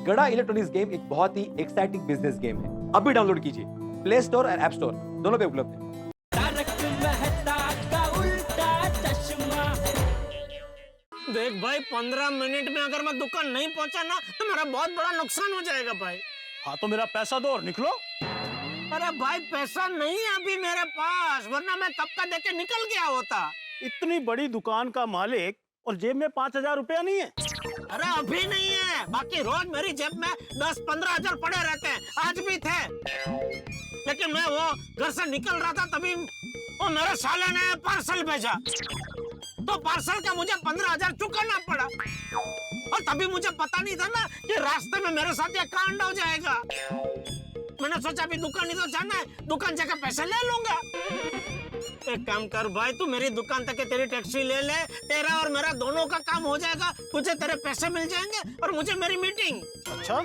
गड़ा electronics game एक बहुत ही एक्साइटिंग बिजनेस गेम है। अभी डाउनलोड कीजिए, प्ले स्टोर और ऐप स्टोर दोनों पे उपलब्ध है। देख भाई, 15 मिनट में अगर मैं दुकान नहीं पहुंचा ना तो मेरा बहुत बड़ा नुकसान हो जाएगा भाई। हाँ तो मेरा पैसा दो और निकलो। अरे भाई, पैसा नहीं है अभी मेरे पास, वरना मैं कब का देके निकल गया होता। इतनी बड़ी दुकान का मालिक और जेब में 5,000 रुपया नहीं है। अरे अभी नहीं है, बाकी रोज मेरी जेब में 10-15 हजार पड़े रहते हैं, आज भी थे। लेकिन मैं वो घर से निकल रहा था तभी वो मेरे साले ने पार्सल भेजा, तो पार्सल का मुझे 15,000 चुकाना पड़ा। और तभी मुझे पता नहीं था ना कि रास्ते में मेरे साथ ये कांड हो जाएगा। मैंने सोचा अभी दुकान ही तो जाना है, दुकान जाकर पैसे ले लूंगा। एक काम कर भाई, तू मेरी दुकान तक तेरी टैक्सी ले ले, तेरा और मेरा दोनों का काम हो जाएगा। तुझे तेरे पैसे मिल जाएंगे और मुझे मेरी मीटिंग। अच्छा,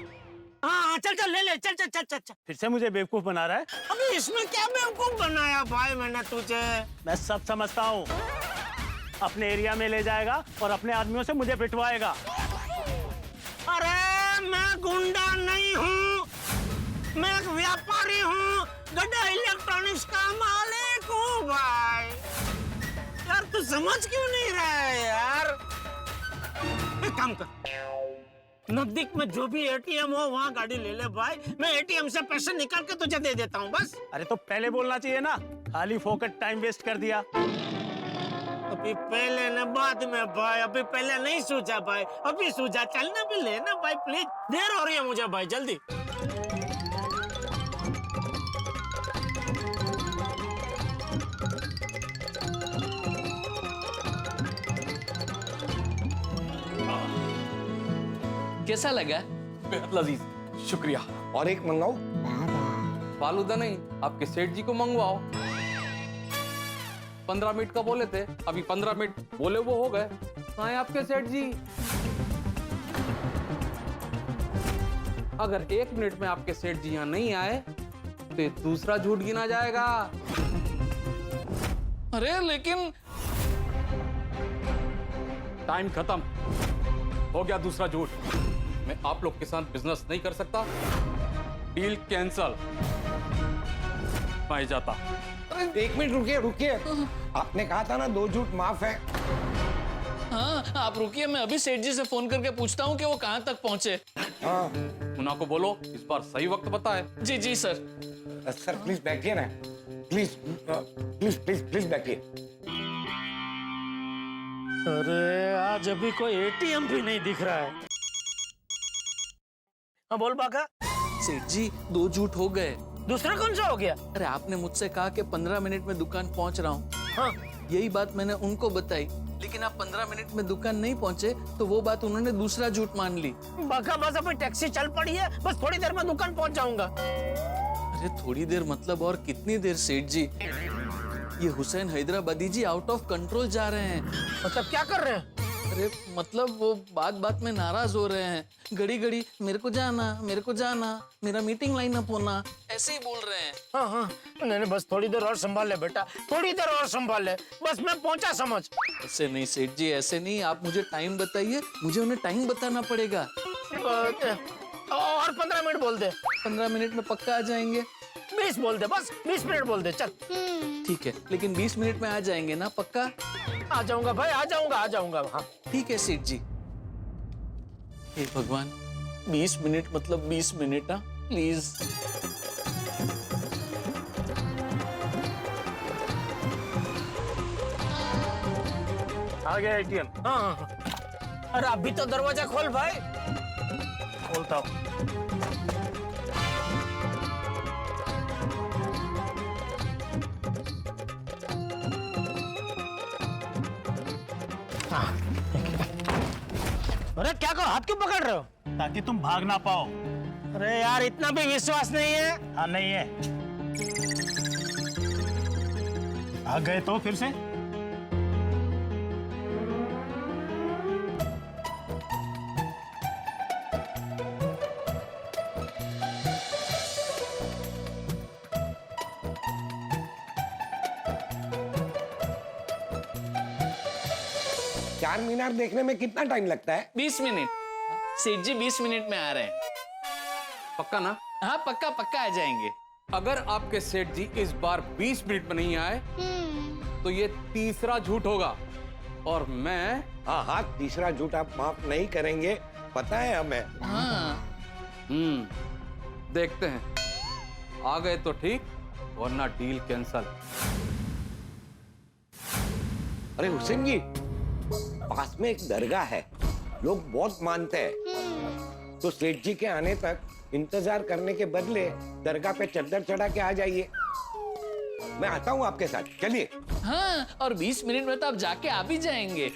हाँ चल चल ले ले, चल चल चल चल चल। फिर से मुझे बेवकूफ बना रहा है। अभी इसमें क्या बेवकूफ बनाया भाई मैंने तुझे? मैं सब समझता हूँ। अपने एरिया में ले जाएगा और अपने आदमियों से मुझे पिटवाएगा। अरे मैं गुंडा नहीं हूँ, मैं एक व्यापारी हूँ, गड्ढा इलेक्ट्रॉनिक्स का मालिक हूँ भाई। यार तू समझ क्यों नहीं रहा है यार? एक काम कर, नजदीक में जो भी एटीएम हो वहाँ गाड़ी ले ले भाई, मैं एटीएम से पैसे निकाल के तुझे दे देता हूँ बस। अरे तो पहले बोलना चाहिए ना, खाली फोकट टाइम वेस्ट कर दिया। अभी पहले न बाद में भाई, अभी पहले नहीं सूझा भाई, अभी सूझा। चलना भी लेना भाई प्लीज, देर हो रही है मुझे भाई, जल्दी। कैसा लगा? बेहद लजीज, शुक्रिया। और एक मंगाओ? फालूदा नहीं, आपके सेठ जी को मंगवाओ। 15 मिनट का बोले थे, अभी 15 मिनट बोले वो हो गए। कहाँ है आपके सेठ जी? अगर 1 मिनट में आपके सेठ जी यहाँ नहीं आए तो ये दूसरा झूठ गिना जाएगा। अरे लेकिन टाइम खत्म हो गया, दूसरा झूठ। मैं आप लोग के साथ बिजनेस नहीं कर सकता, डील कैंसल। मैं जाता। अरे 1 मिनट रुकिए रुकिए, आपने कहा था ना 2 झूठ माफ है। हाँ आप रुकिए, मैं अभी सेठ जी से फोन करके पूछता हूँ कि वो कहाँ तक पहुँचे। हाँ मुन्ना को बोलो इस बार सही वक्त बताए। जी जी सर। सर प्लीज बैठिए ना, प्लीज प्लीज प्लीज प्लीज बैठिए। अरे आज अभी कोई एटीएम भी नहीं दिख रहा है। हाँ बोल बाका। सेठ जी 2 झूठ हो गए। दूसरा कौन सा हो गया? अरे आपने मुझसे कहा कि 15 मिनट में दुकान पहुँच रहा हूँ। हाँ यही बात मैंने उनको बताई, लेकिन आप 15 मिनट में दुकान नहीं पहुँचे तो वो बात उन्होंने दूसरा झूठ मान ली। बाका, बस अभी टैक्सी चल पड़ी है, बस थोड़ी देर में दुकान पहुंच जाऊंगा। अरे थोड़ी देर मतलब और कितनी देर सेठ जी? ये हुसैन हैदराबादी जी आउट ऑफ कंट्रोल जा रहे हैं। मतलब क्या कर रहे हैं? अरे मतलब वो बात बात में नाराज हो रहे हैं, घड़ी घड़ी मेरे को जाना, मेरा मीटिंग लाइन अप होना, ऐसे ही बोल रहे हैं। हाँ हाँ, नहीं बस थोड़ी देर और संभाल ले बेटा, थोड़ी देर और संभाल ले, बस मैं पहुंचा समझ। ऐसे नहीं सेठ जी, ऐसे नहीं, आप मुझे टाइम बताइए, मुझे उन्हें टाइम बताना पड़ेगा। और 15 मिनट बोल दे। 15 मिनट में पक्का आ जाएंगे? 20 बोल दे, बस 20 मिनट बोल दे, चल। ठीक है, लेकिन 20 मिनट में आ जाएंगे ना पक्का? आ जाऊंगा भाई, आ जाऊंगा। हाँ ठीक है सेठ जी। हे भगवान, 20 मिनट मतलब 20 मिनट, हाँ प्लीज। आ गया एटीएम। हाँ। अरे अभी तो दरवाजा खोल भाई। खोलता हूँ। अरे क्या करो, हाथ क्यों पकड़ रहे हो? ताकि तुम भाग ना पाओ। अरे यार इतना भी विश्वास नहीं है। हाँ नहीं है। भाग गए तो फिर से? चार मीनार देखने में कितना टाइम लगता है? 20 मिनट। सेठ जी 20 मिनट में आ रहे हैं। पक्का ना? हाँ पक्का पक्का आ जाएंगे। अगर आपके सेठ जी इस बार 20 मिनट में नहीं आए तो ये तीसरा झूठ होगा और मैं हाँ हाँ, तीसरा झूठ आप माफ नहीं करेंगे, पता है हमें। हाँ देखते हैं, आ गए तो ठीक वरना डील कैंसल। अरे हुसैन जी, पास में एक दरगाह है, लोग बहुत मानते हैं, तो सेठ जी के आने तक इंतजार करने के बदले दरगाह पे चद्दर चढ़ा के आ जाइए। मैं आता हूँ आपके साथ, चलिए। हाँ, और 20 मिनट में तो आप जाके आ भी जाएंगे।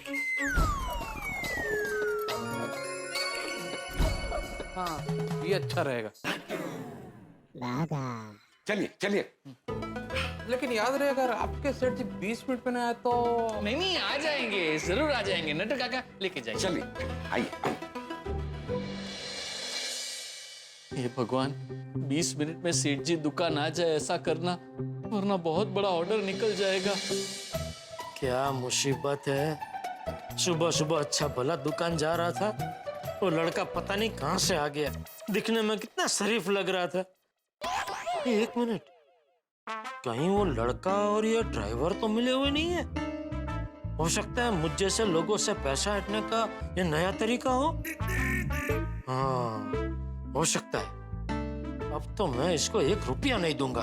हाँ ये अच्छा रहेगा। चलिए चलिए। लेकिन याद रहे अगर आपके सेठ जी 20 मिनट में नहीं आए तो नहीं आ जाएंगे, जरूर आ जाएंगे। नटू काका लेके जाएंगे। चलिए आइए। हे भगवान, 20 मिनट में सेठ जी दुकान आ जाए, ऐसा करना, वरना बहुत बड़ा ऑर्डर निकल जाएगा। क्या मुसीबत है। सुबह सुबह अच्छा भला दुकान जा रहा था, वो लड़का पता नहीं कहां से आ गया। दिखने में कितना शरीफ लग रहा था। एक मिनट, कहीं वो लड़का और ये ड्राइवर तो मिले हुए नहीं है? हो सकता है मुझ जैसे लोगों से पैसा हटने का ये नया तरीका हो। हाँ, हो सकता है। अब तो मैं इसको 1 रुपया नहीं दूंगा।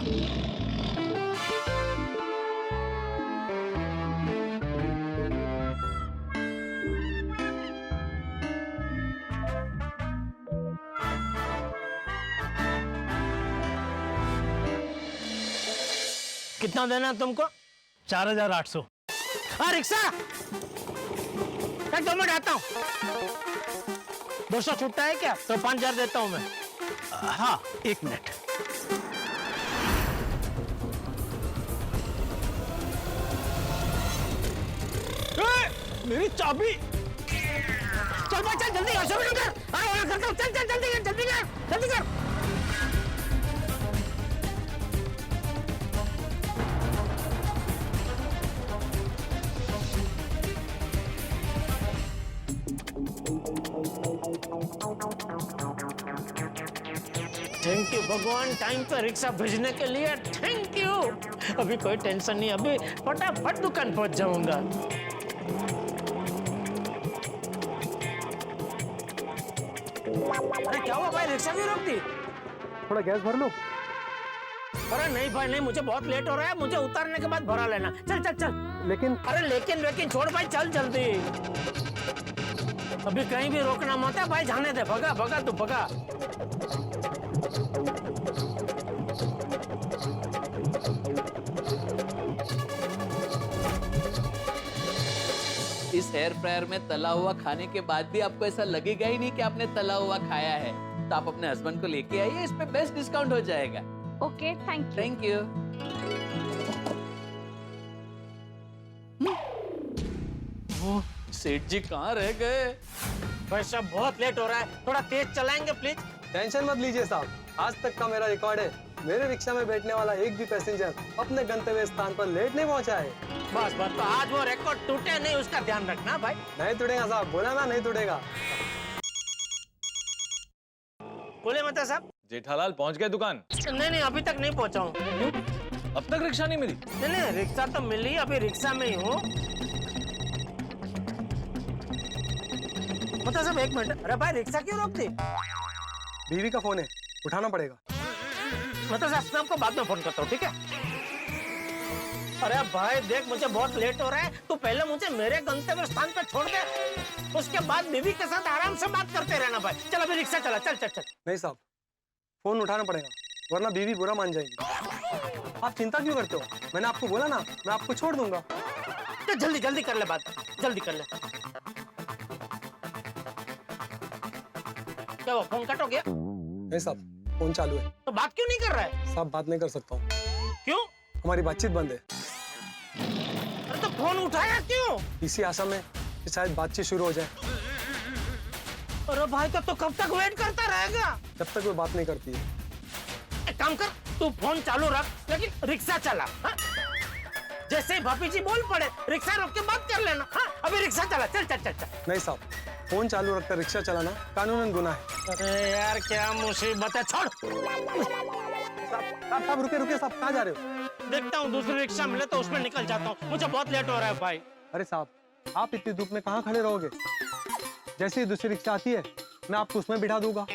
कितना देना है तुमको? 4800। हाँ रिक्शा, एक 2 मिनट आता हूँ। 200 छूटता है क्या? तो 5000 देता हूँ मैं। हाँ 1 मिनट। मेरी चाबी। चल भाई चल, जल्दी कर, 100 मिनट कर। हाँ करता हूँ, चल चल जल्दी कर, जल्दी कर, जल्दी कर। थैंक यू भगवान, टाइम पे रिक्शा भेजने के लिए थैंक यू। अभी कोई टेंशन नहीं, अभी फटाफट दुकान पहुंच जाऊंगा। अरे क्या हुआ भाई, रिक्शा क्यों रोक दी? थोड़ा गैस भर लो। अरे नहीं भाई नहीं, मुझे बहुत लेट हो रहा है, मुझे उतारने के बाद भरा लेना। चल चल चल। लेकिन अरे लेकिन छोड़ भाई, चल जल्दी। अभी कहीं भी रोकना मत है भाई, जाने दे। भगा भगा तू भगा। इस एयर फ्रायर में तला हुआ खाने के बाद भी आपको ऐसा लगेगा ही नहीं कि आपने तला हुआ खाया है। तो आप अपने हस्बैंड को लेके आइए, इस पे बेस्ट डिस्काउंट हो जाएगा। Okay thank you. Thank you. सेठ जी कहाँ रह गए? भाई साहब बहुत लेट हो रहा है, थोड़ा तेज चलाएंगे प्लीज। टेंशन मत लीजिए साहब, आज तक का मेरा रिकॉर्ड है, मेरे रिक्शा में बैठने वाला एक भी पैसेंजर अपने गंतव्य स्थान पर लेट नहीं पहुंचा है। बस बस, तो आज वो रिकॉर्ड टूटे नहीं, उसका ध्यान रखना भाई। नहीं टूटेगा साहब, बोला ना नहीं टूटेगा। बोले मत साहब। जेठालाल पहुंच गए दुकान? नहीं अभी तक नहीं पहुंचा हूँ। अब तक रिक्शा नहीं मिली? नहीं रिक्शा तो मिली, अभी रिक्शा में ही हूँ। मतलब साहब 1 मिनट। अरे भाई रिक्शा क्यों रोक दी? बीवी का फोन है, उठाना पड़ेगा। मतलब साहब मैं आपको बाद में फोन करता हूँ, ठीक है? अरे भाई देख, मुझे बहुत लेट हो रहा है, तू पहले मुझे मेरे गंतव्य स्थान पे छोड़ दे, उसके बाद बीवी के साथ आराम से बात करते रहना भाई। चल अभी रिक्शा चला, चल चल चल। नहीं साहब, फोन उठाना पड़ेगा, वरना बीवी बुरा मान जाएगी। आप चिंता क्यों करते हो? मैंने आपको बोला ना, मैं आपको छोड़ दूंगा। तो जल्दी जल्दी कर ले बात, जल्दी कर ले। क्या वो फोन कट हो गया? नहीं साहब, फोन चालू है। तो बात क्यों नहीं कर रहा है? साहब बात नहीं कर सकता हूँ। क्यों? हमारी बातचीत बंद है। अरे तो फोन उठाया क्यों? इसी आशा में कि शायद बातचीत शुरू हो जाए। अरे भाई तो कब तक वेट करता रहेगा? जब तक वो बात नहीं करती है। एक काम कर, तू फोन चालू रख, लेकिन रिक्शा चला। हाँ? जैसे ही भाभी जी बोल पड़े, रिक्शा रोक के बात कर लेना। हाँ? अभी रिक्शा चला, चल चल चल चल। नहीं साहब, फोन चालू रखकर रिक्शा चलाना कानूनन गुनाह है। अरे यार क्या मुसीबत है, छोड़। साहब रुके रुके साहब, कहाँ जा रहे हो? देखता हूँ दूसरी रिक्शा मिले तो उसमें निकल जाता हूँ, मुझे बहुत लेट हो रहा है भाई। अरे साहब, आप इतनी धूप में कहाँ खड़े रहोगे? जैसे ही दूसरी रिक्शा आती है मैं आपको उसमें बिठा दूंगा।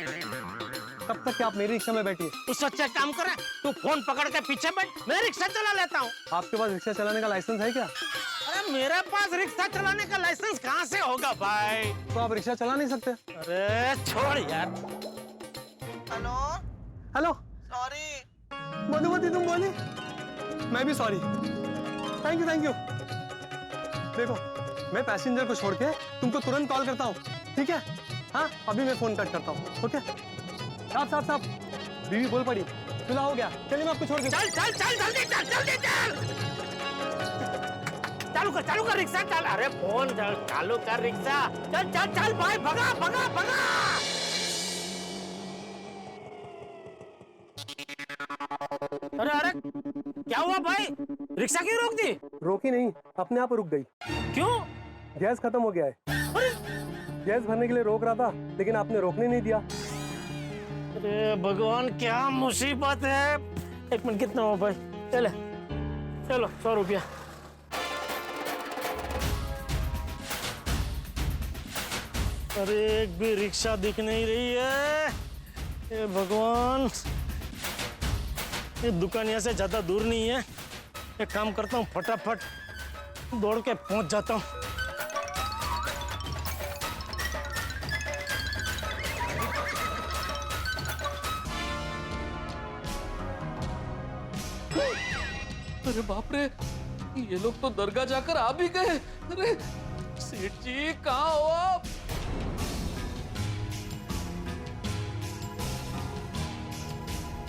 तब तक कि आप मेरी रिक्शा में बैठिए। उससे अच्छा काम करे, तू फोन पकड़ के पीछे बैठ, मैं रिक्शा चला लेता हूँ। आपके पास रिक्शा चलाने का लाइसेंस है क्या? अरे मेरे पास रिक्शा चलाने का लाइसेंस कहाँ से होगा भाई? तो आप रिक्शा चला नहीं सकते? अरे छोड़ यार। Hello hello, sorry. मधुमती तुम बोली? मैं भी सॉरी। Thank you. देखो, मैं पैसेंजर को छोड़ के तुमको तुरंत कॉल करता हूँ, ठीक है? हाँ, अभी मैं फोन कट करता हूँ। ओके? साहब, बीवी बोल पड़ी, चला हो गया, चलिए मैं आपको छोड़ देता हूँ। चल जल्दी चल, जल्दी चल। चालू कर रिक्शा, चल। अरे फोन चालू कर रिक्शा, चल भाई, भगा। अरे क्या हुआ भाई? रिक्शा क्यों रोक दी? रोकी नहीं, अपने आप रुक गई। क्यों? गैस खत्म हो गया है। गैस भरने के लिए रोक रहा था, लेकिन आपने रोकने नहीं दिया। अरे भगवान, क्या मुसीबत है। एक मिनट, कितना हुआ भाई? चलो 100 रुपया। अरे एक भी रिक्शा दिख नहीं रही है। ये भगवान, ये दुकान यहाँ से ज्यादा दूर नहीं है। एक काम करता हूँ, फटाफट दौड़ के पहुंच जाता हूँ। अरे बाप रे, ये लोग तो दरगाह जाकर आ भी गए। अरे सेठ जी, कहाँ हो आप?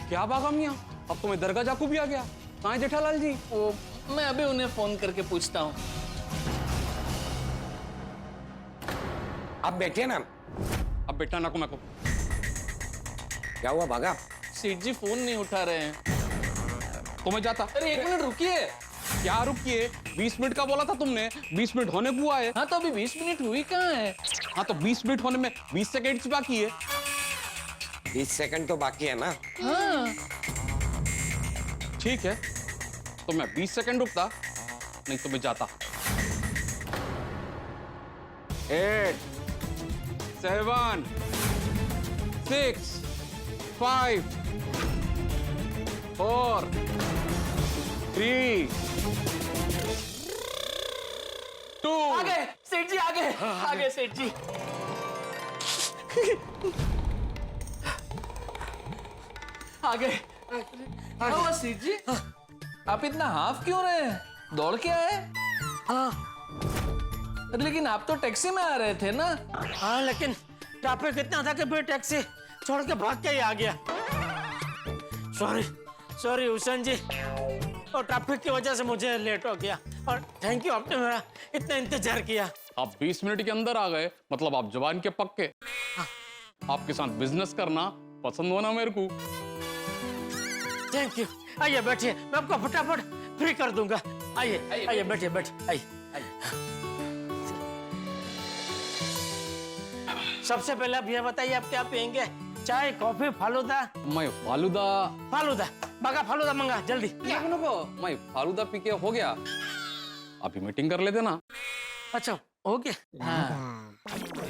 क्या बागा मियाँ, अब तो मैं दरगाह जाकू भी आ गया। कहाँ है जेठालाल जी? वो मैं अभी उन्हें फोन करके पूछता हूँ। आप बैठिए ना। अब बेटा ना को मैं को। क्या हुआ भागा? सेठ जी फोन नहीं उठा रहे हैं। तो मैं जाता। अरे 1 मिनट रुकिए। क्या रुकिए? 20 मिनट का बोला था तुमने, 20 मिनट होने को हुआ है। हाँ तो अभी 20 मिनट हुई कहाँ है? हाँ तो 20 मिनट होने में 20 सेकेंड बाकी है। 20 सेकंड तो बाकी है ना। हाँ ठीक है, तो मैं 20 सेकंड रुकता, नहीं तो मैं जाता। 8 7 6 5 4 3 2 आ गए सेठ जी, आ गए सेठ जी। आ गए। क्या हुआ सेठ जी? आप इतना हाफ क्यों रहे हैं? दौड़ के आए? लेकिन आप तो टैक्सी में आ रहे थे ना? हाँ, लेकिन ट्रैफिक इतना था कि फिर टैक्सी छोड़ के भाग के ही आ गया। सॉरी हुसैन जी, और ट्रैफिक की वजह से मुझे लेट हो गया। और थैंक यू, आपने मेरा इतना इंतजार किया। आप 20 मिनट के अंदर आ गए, मतलब आप जवान के पक्के। आपके साथ बिजनेस करना पसंद होना मेरे को। Thank you. आइए बैठिए, मैं आपको फटाफट फ्री कर दूंगा। आइए बैठिए आइए। सबसे पहले आप ये बताइए, आप क्या पियेंगे? चाय, कॉफी, फालूदा? मैं फालूदा बागा फालूदा मंगा जल्दी। मैं फालूदा पी के हो गया। अभी मीटिंग कर लेते ना। अच्छा हो गया। हाँ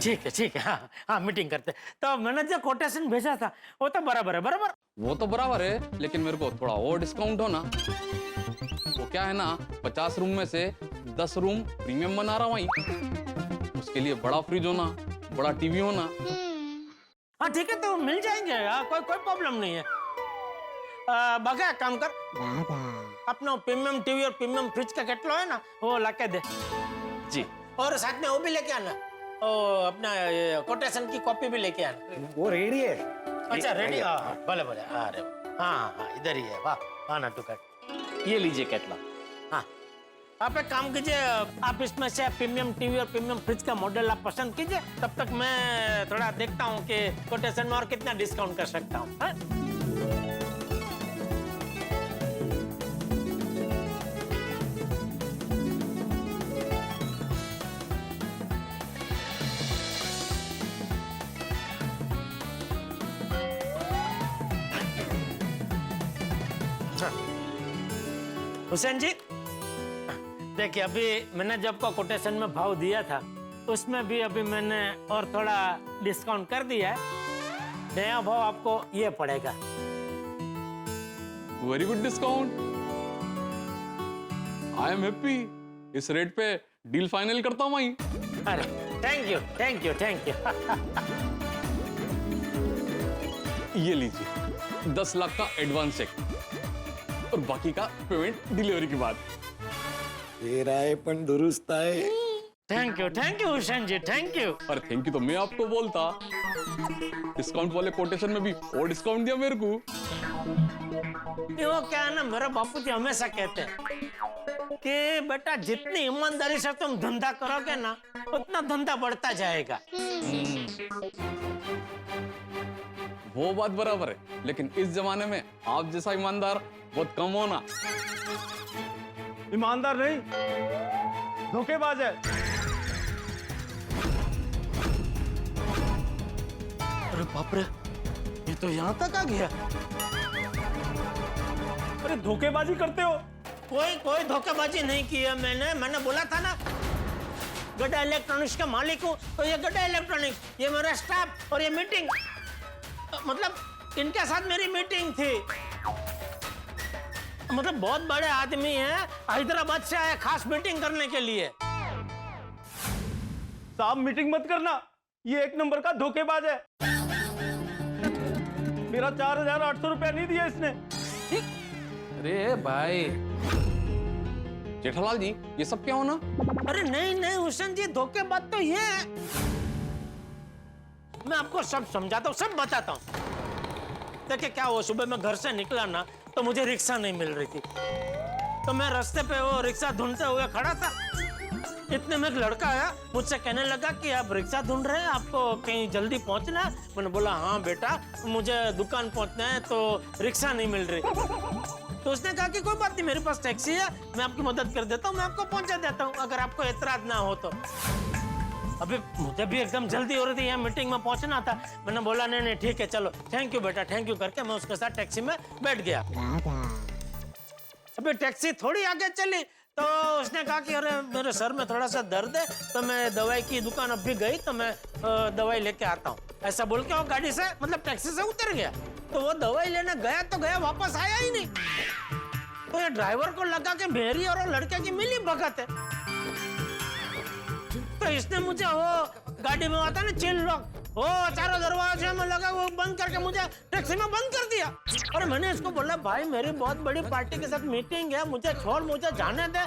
ठीक है। हाँ मीटिंग करते। तो मैंने जो कोटेशन भेजा था वो तो बराबर है। वो तो बराबर है, लेकिन मेरे को थोड़ा और डिस्काउंट हो ना। वो क्या है ना, 50 रूम में से 10 रूम प्रीमियम बना रहा हूँ। उसके लिए बड़ा फ्रिज होना, बड़ा टीवी होना। हाँ ठीक है, तो मिल जाएंगे। कोई प्रॉब्लम नहीं है। बागा काम कर, अपना प्रीमियम टीवी और प्रीमियम फ्रिज का कैटलॉग है ना, वो लाके दे जी। और साथ में वो भी लेके आना, अपना कोटेशन की कॉपी भी लेके आना। वो रेडी है। अच्छा रेडी? भले अरे हाँ इधर ही है। वाह ना टुकट। ये लीजिए कैटलॉग। हाँ, आप एक काम कीजिए, आप इसमें से प्रीमियम टीवी और प्रीमियम फ्रिज का मॉडल आप पसंद कीजिए। तब तक मैं थोड़ा देखता हूँ कि कोटेशन में और कितना डिस्काउंट कर सकता हूँ। हुसैन जी, देखिए अभी मैंने जब को कोटेशन में भाव दिया था उसमें भी अभी मैंने और थोड़ा डिस्काउंट कर दिया है। नया भाव आपको ये पड़ेगा। Very good discount. I am happy. इस रेट पे डील फाइनल करता हूं वहीं। अरे thank you thank you thank you. ये लीजिए 10 लाख का एडवांस चेक और बाकी का पेमेंट डिलीवरी के बाद। तेरा है पण दुरुस्त है। Thank you Hussain ji, thank you. और थैंक यू तो मैं आपको बोलता। डिस्काउंट वाले कोटेशन में भी और डिस्काउंट दिया मेरे को। वो क्या है ना, मेरे बापू जी हमेशा कहते हैं कि बेटा जितनी ईमानदारी से तुम धंधा करोगे ना उतना धंधा बढ़ता जाएगा। वो बात बराबर है, लेकिन इस जमाने में आप जैसा ईमानदार बहुत कम होना। ईमानदार नहीं, धोखेबाज है। अरे बाप रे, ये तो यहाँ तक आ गया। अरे धोखेबाजी करते हो। कोई धोखेबाजी नहीं की है मैंने बोला था ना गड्ढा इलेक्ट्रॉनिक्स का मालिक हूँ, तो ये गड्ढा इलेक्ट्रॉनिक्स, ये मेरा स्टाफ और ये मीटिंग, मतलब इनके साथ मेरी मीटिंग थी। मतलब बहुत बड़े आदमी हैं, हैदराबाद से आए खास मीटिंग करने के लिए। साहब मीटिंग मत करना, ये एक नंबर का धोखेबाज है। मेरा 4,800 रुपया नहीं दिया इसने। अरे भाई जेठालाल जी, ये सब क्या होना? अरे नहीं हुसैन जी, धोखेबाज तो ये है। मैं आपको सब समझाता हूँ, सब बताता हूँ। देखिए क्या हुआ, सुबह मैं घर से निकला ना तो मुझे रिक्शा नहीं मिल रही थी, तो मैं रास्ते पे वो रिक्शा ढूंढते हुए खड़ा था। इतने में एक लड़का आया, मुझसे कहने लगा कि आप रिक्शा ढूंढ रहे हैं, आपको कहीं जल्दी पहुंचना है? मैंने बोला हाँ बेटा, मुझे दुकान पहुंचना है तो रिक्शा नहीं मिल रही। तो उसने कहा कि कोई बात नहीं, मेरे पास टैक्सी है, मैं आपकी मदद कर देता हूँ, मैं आपको पहुंचा देता हूँ अगर आपको एतराज ना हो तो। अभी मुझे भी एकदम जल्दी हो रही थी, यहाँ मीटिंग में पहुंचना था। मैंने बोला नहीं ठीक है चलो, थैंक यू बेटा, थैंक यू करके मैं उसके साथ टैक्सी में बैठ गया। अभी टैक्सी थोड़ी आगे चली तो उसने कहा कि अरे मेरे सर में थोड़ा सा दर्द है, तो मैं दवाई की दुकान अभी गई तो मैं दवाई लेके आता हूँ, ऐसा बोल के वो गाड़ी से मतलब टैक्सी से उतर गया। तो वो दवाई लेने गया तो गया, वापस आया ही नहीं। तो ये ड्राइवर को लगा कि मेरी और वो लड़के की मिली भगत है, तो इसने मुझे वो गाड़ी में आता ना चिल लॉक, वो चारों दरवाजे में लगा वो बंद करके मुझे टैक्सी में बंद कर दिया। और मैंने इसको बोला भाई मेरी बहुत बड़ी पार्टी के साथ मीटिंग है, मुझे छोड़, मुझे जाने दे।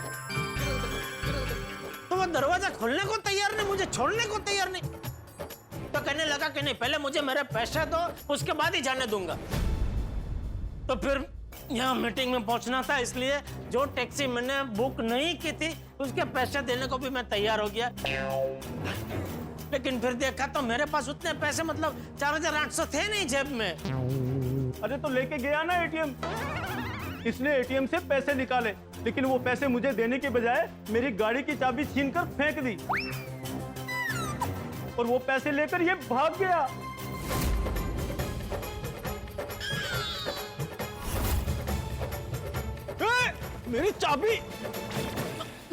तो वो दरवाजा खोलने को तैयार नहीं, मुझे छोड़ने को तैयार नहीं। तो कहने लगा कि नहीं पहले मुझे मेरे पैसे दो, उसके बाद ही जाने दूंगा। तो फिर यहाँ मीटिंग में पहुंचना था, इसलिए जो टैक्सी मैंने बुक नहीं की थी उसके पैसे देने को भी मैं तैयार हो गया। लेकिन फिर देखा तो मेरे पास उतने पैसे मतलब 4,800 थे नहीं जेब में। अरे तो लेके गया ना एटीएम, इसने एटीएम से पैसे निकाले, लेकिन वो पैसे मुझे देने के बजाय मेरी गाड़ी की चाबी छीन कर फेंक दी और वो पैसे लेकर ये भाग गया। मेरी चाबी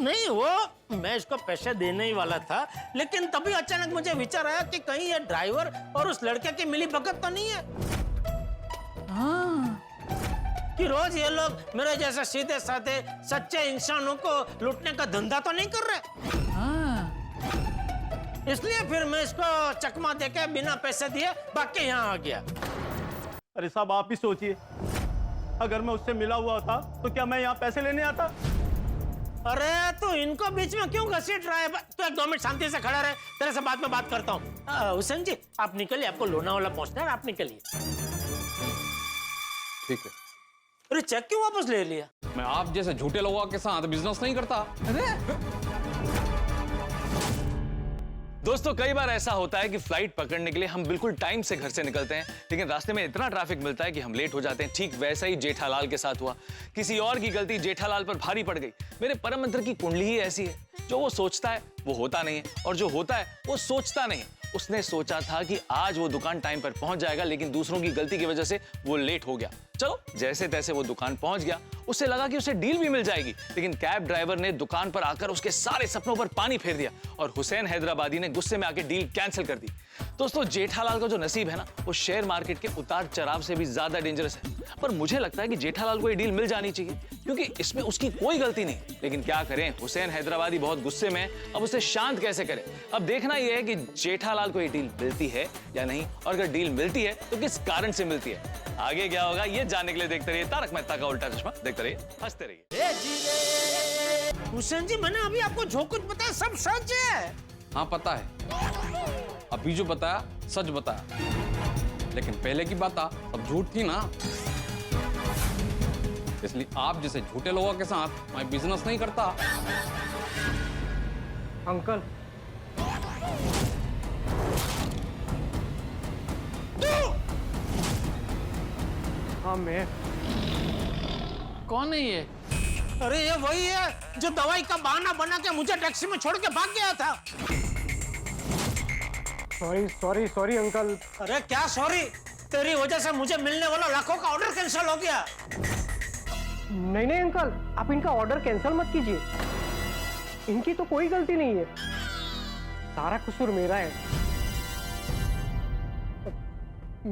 नहीं, वो मैं इसको पैसे देने ही वाला था, लेकिन तभी अचानक मुझे विचार आया कि कहीं ये ड्राइवर और उस लड़के की मिली भगत तो नहीं है। हाँ, कि रोज ये लोग मेरे जैसे सीधे साधे सच्चे इंसानों को लूटने का धंधा तो नहीं कर रहे। हाँ। इसलिए फिर मैं इसको चकमा देके बिना पैसे दिए भाग के यहाँ आ गया। अरे साहब आप ही सोचिए, अगर मैं उससे मिला हुआ था तो क्या मैं यहाँ पैसे लेने आता? अरे तो इनको बीच में क्यों घसीट रहा है? तो एक 2 मिनट शांति से खड़ा रहे, तेरे से बाद में बात करता हूँ। हुसैन जी आप निकलिए, आपको लोनावाला पहुंचना है, आप निकलिए। ठीक है। अरे चेक क्यों वापस ले लिया? मैं आप जैसे झूठे लोगों के साथ बिजनेस नहीं करता। अरे दोस्तों, कई बार ऐसा होता है कि फ्लाइट पकड़ने के लिए हम बिल्कुल टाइम से घर से निकलते हैं, लेकिन रास्ते में इतना ट्रैफिक मिलता है कि हम लेट हो जाते हैं। ठीक वैसा ही जेठालाल के साथ हुआ। किसी और की गलती जेठालाल पर भारी पड़ गई। मेरे परम मित्र की कुंडली ही ऐसी है, जो वो सोचता है वो होता नहीं है, और जो होता है वो सोचता नहीं है। उसने सोचा था कि आज वो दुकान टाइम पर पहुंच जाएगा, लेकिन दूसरों की गलती की वजह से वो लेट हो गया। चलो जैसे तैसे वो दुकान पहुंच गया। उसे लगा कि उसे डील भी मिल जाएगी, लेकिन कैब ड्राइवर ने दुकान पर आकर उसके सारे सपनों पर पानी फेर दिया और हुसैन हैदराबादी ने गुस्से में आकर डील कैंसिल कर दी। दोस्तों, जेठालाल का जो नसीब है ना, वो शेयर मार्केट के उतार चढ़ाव से भी ज्यादा डेंजरस है। पर मुझे लगता है कि जेठालाल को ये डील मिल जानी चाहिए, क्योंकि इसमें उसकी कोई गलती नहीं। लेकिन क्या करें, हुसैन हैदराबादी बहुत गुस्से में है। अब उसे शांत कैसे करें? अब देखना यह है कि जेठालाल को ये डील मिलती है या नहीं, और अगर डील मिलती है तो किस कारण से मिलती है। आगे क्या होगा ये जानने के लिए देखते रहिए तारक मेहता का उल्टा चश्मा। देखते रहिए, हंसते रहिए। हुसैन जी, मैंने अभी आपको जो कुछ बताया सब सच है। हाँ पता है, अभी जो बताया सच बताया, लेकिन पहले की बात सब झूठ थी ना। इसलिए आप जैसे झूठे लोगों के साथ मैं बिजनेस नहीं करता। अंकल, हाँ मैं। कौन है ये? अरे ये वही है जो दवाई का बहाना बना के मुझे टैक्सी में छोड़ के भाग गया था। Sorry sorry sorry uncle. अरे क्या सॉरी, तेरी वजह से मुझे मिलने वाला लाखों का ऑर्डर कैंसिल हो गया। नहीं नहीं अंकल, आप इनका ऑर्डर कैंसिल मत कीजिए। इनकी तो कोई गलती नहीं है, सारा कसूर मेरा है।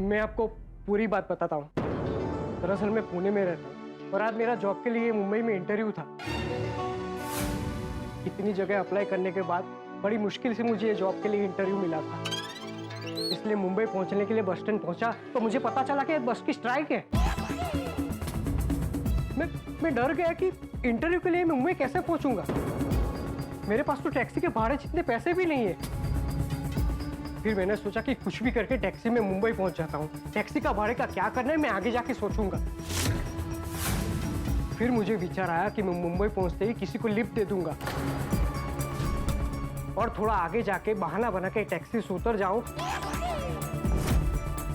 मैं आपको पूरी बात बताता हूँ। दरअसल मैं पुणे में रहता हूँ और आज मेरा जॉब के लिए मुंबई में इंटरव्यू था। इतनी जगह अप्लाई करने के बाद बड़ी मुश्किल से मुझे ये जॉब के लिए इंटरव्यू मिला था। इसलिए मुंबई पहुंचने के लिए बस स्टैंड पहुंचा तो मुझे पता चला कि बस की स्ट्राइक है। मैं डर गया कि इंटरव्यू के लिए मैं मुंबई कैसे पहुंचूंगा। मेरे पास तो टैक्सी के भाड़े जितने पैसे भी नहीं है। फिर मैंने सोचा कि कुछ भी करके टैक्सी में मुंबई पहुंच जाता हूँ। टैक्सी का भाड़े का क्या करना है मैं आगे जाके सोचूंगा। फिर मुझे विचार आया कि मैं मुंबई पहुंचते ही किसी को लिफ्ट दे दूंगा और थोड़ा आगे जाके बहाना बना के टैक्सी से उतर जाऊं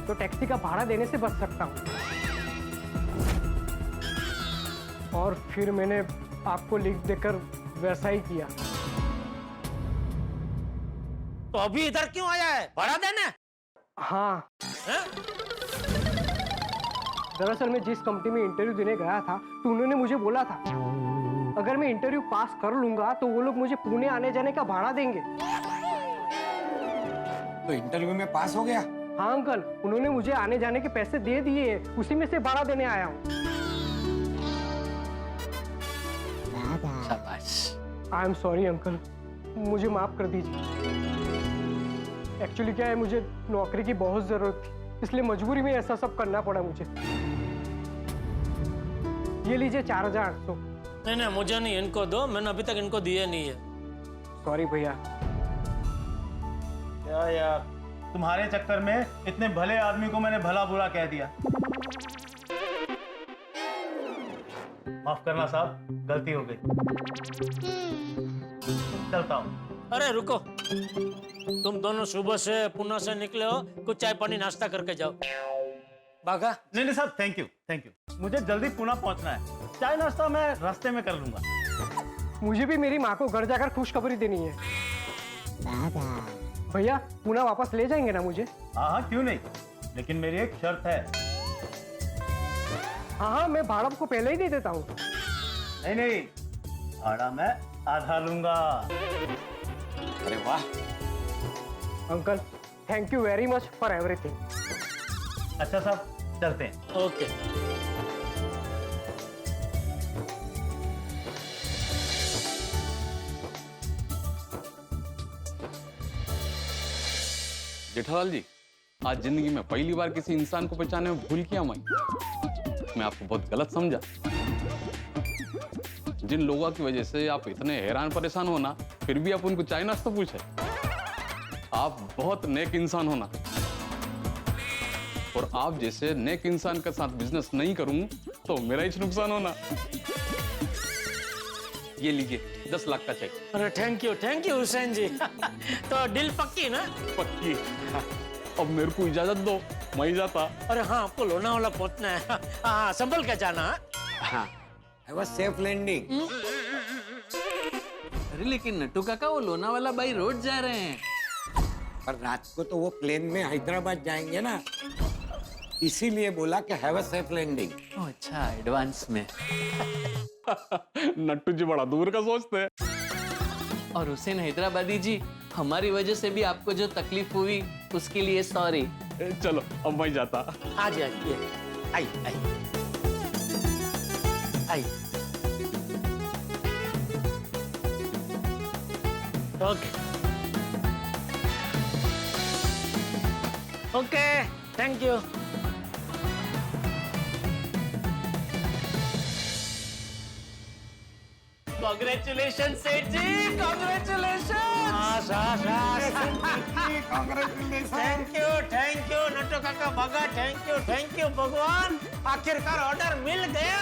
तो टैक्सी का भाड़ा देने से बच सकता हूं। और फिर मैंने आपको लिफ्ट देकर वैसा ही किया। तो अभी इधर क्यों आया है, भाड़ा देने? हाँ, हैं? दरअसल मैं जिस कंपनी में इंटरव्यू देने गया था तो उन्होंने मुझे बोला था अगर मैं इंटरव्यू पास कर लूंगा तो वो लोग मुझे पुणे आने जाने का भाड़ा देंगे। तो इंटरव्यू में पास हो गया? हाँ अंकल, उन्होंने मुझे आने जाने के पैसे दे दिए, उसी में से भाड़ा देने आया हूँ। आई एम सॉरी अंकल, मुझे माफ कर दीजिए। एक्चुअली क्या है, मुझे नौकरी की बहुत जरूरत थी, इसलिए मजबूरी में ऐसा सब करना पड़ा मुझे। ये लीजिए 4800। नहीं मुझे नहीं, इनको दो, मैंने अभी तक इनको दिए नहीं है। सॉरी भैया। क्या यार, तुम्हारे चक्कर में इतने भले आदमी को मैंने भला बुरा कह दिया। माफ करना साहब, गलती हो गई। चलता हूँ। अरे रुको, तुम दोनों सुबह से पुणे से निकले हो, कुछ चाय पानी नाश्ता करके जाओ। भागा? नहीं साहब, थैंक यू। मुझे जल्दी पुणे पहुंचना है। चाय नाश्ता मैं रास्ते में कर लूंगा। मुझे भी मेरी माँ को घर जाकर खुशखबरी देनी है। भैया पुणे वापस ले जाएंगे ना मुझे? हाँ क्यों नहीं, लेकिन मेरी एक शर्त है। हाँ, मैं भाड़ा को पहले ही दे देता हूँ। नहीं, भाड़ा मैं आधा लूंगा। अरे वाह uncle, thank you very much for everything. अच्छा साहब, चलते हैं। ओके। जेठालाल जी, आज जिंदगी में पहली बार किसी इंसान को पहचाने में भूल किया मैं आपको बहुत गलत समझा। जिन लोगों की वजह से आप इतने हैरान परेशान हो ना, फिर भी आप उनको चाय नाश्ता पूछे। आप बहुत नेक इंसान हो ना, और आप जैसे नेक इंसान के साथ बिजनेस नहीं करूं तो मेरा ही नुकसान होना। ये लीजिए 10 लाख का चेक। अरे थैंक यू हुसैन जी। तो डील पक्की ना? पक्की। अब मेरे को इजाजत दो, मैं ही जाता। अरे हाँ, आपको लोनावाला पहुंचना है। हाँ, संभल के जाना। हाँ, सेफ लैंडिंग। अरे लेकिन नट्टू काका, वो लोनावाला बाई रोड जा रहे हैं। पर रात को तो वो प्लेन में हैदराबाद जाएंगे ना, इसीलिए बोला कि हैव अ सेफ लैंडिंग। अच्छा, एडवांस में। नट्टू जी बड़ा दूर का सोचते हैं। और हुसैन हैदराबादी जी, हमारी वजह से भी आपको जो तकलीफ हुई उसके लिए सॉरी। चलो अब मैं जाता। आज आज ये आई आई आई। Okay okay, thank you. Congratulation Seth ji, congratulation. Thank you Nattu Kaka भगा, थैंक यू भगवान, आखिरकार ऑर्डर मिल गया।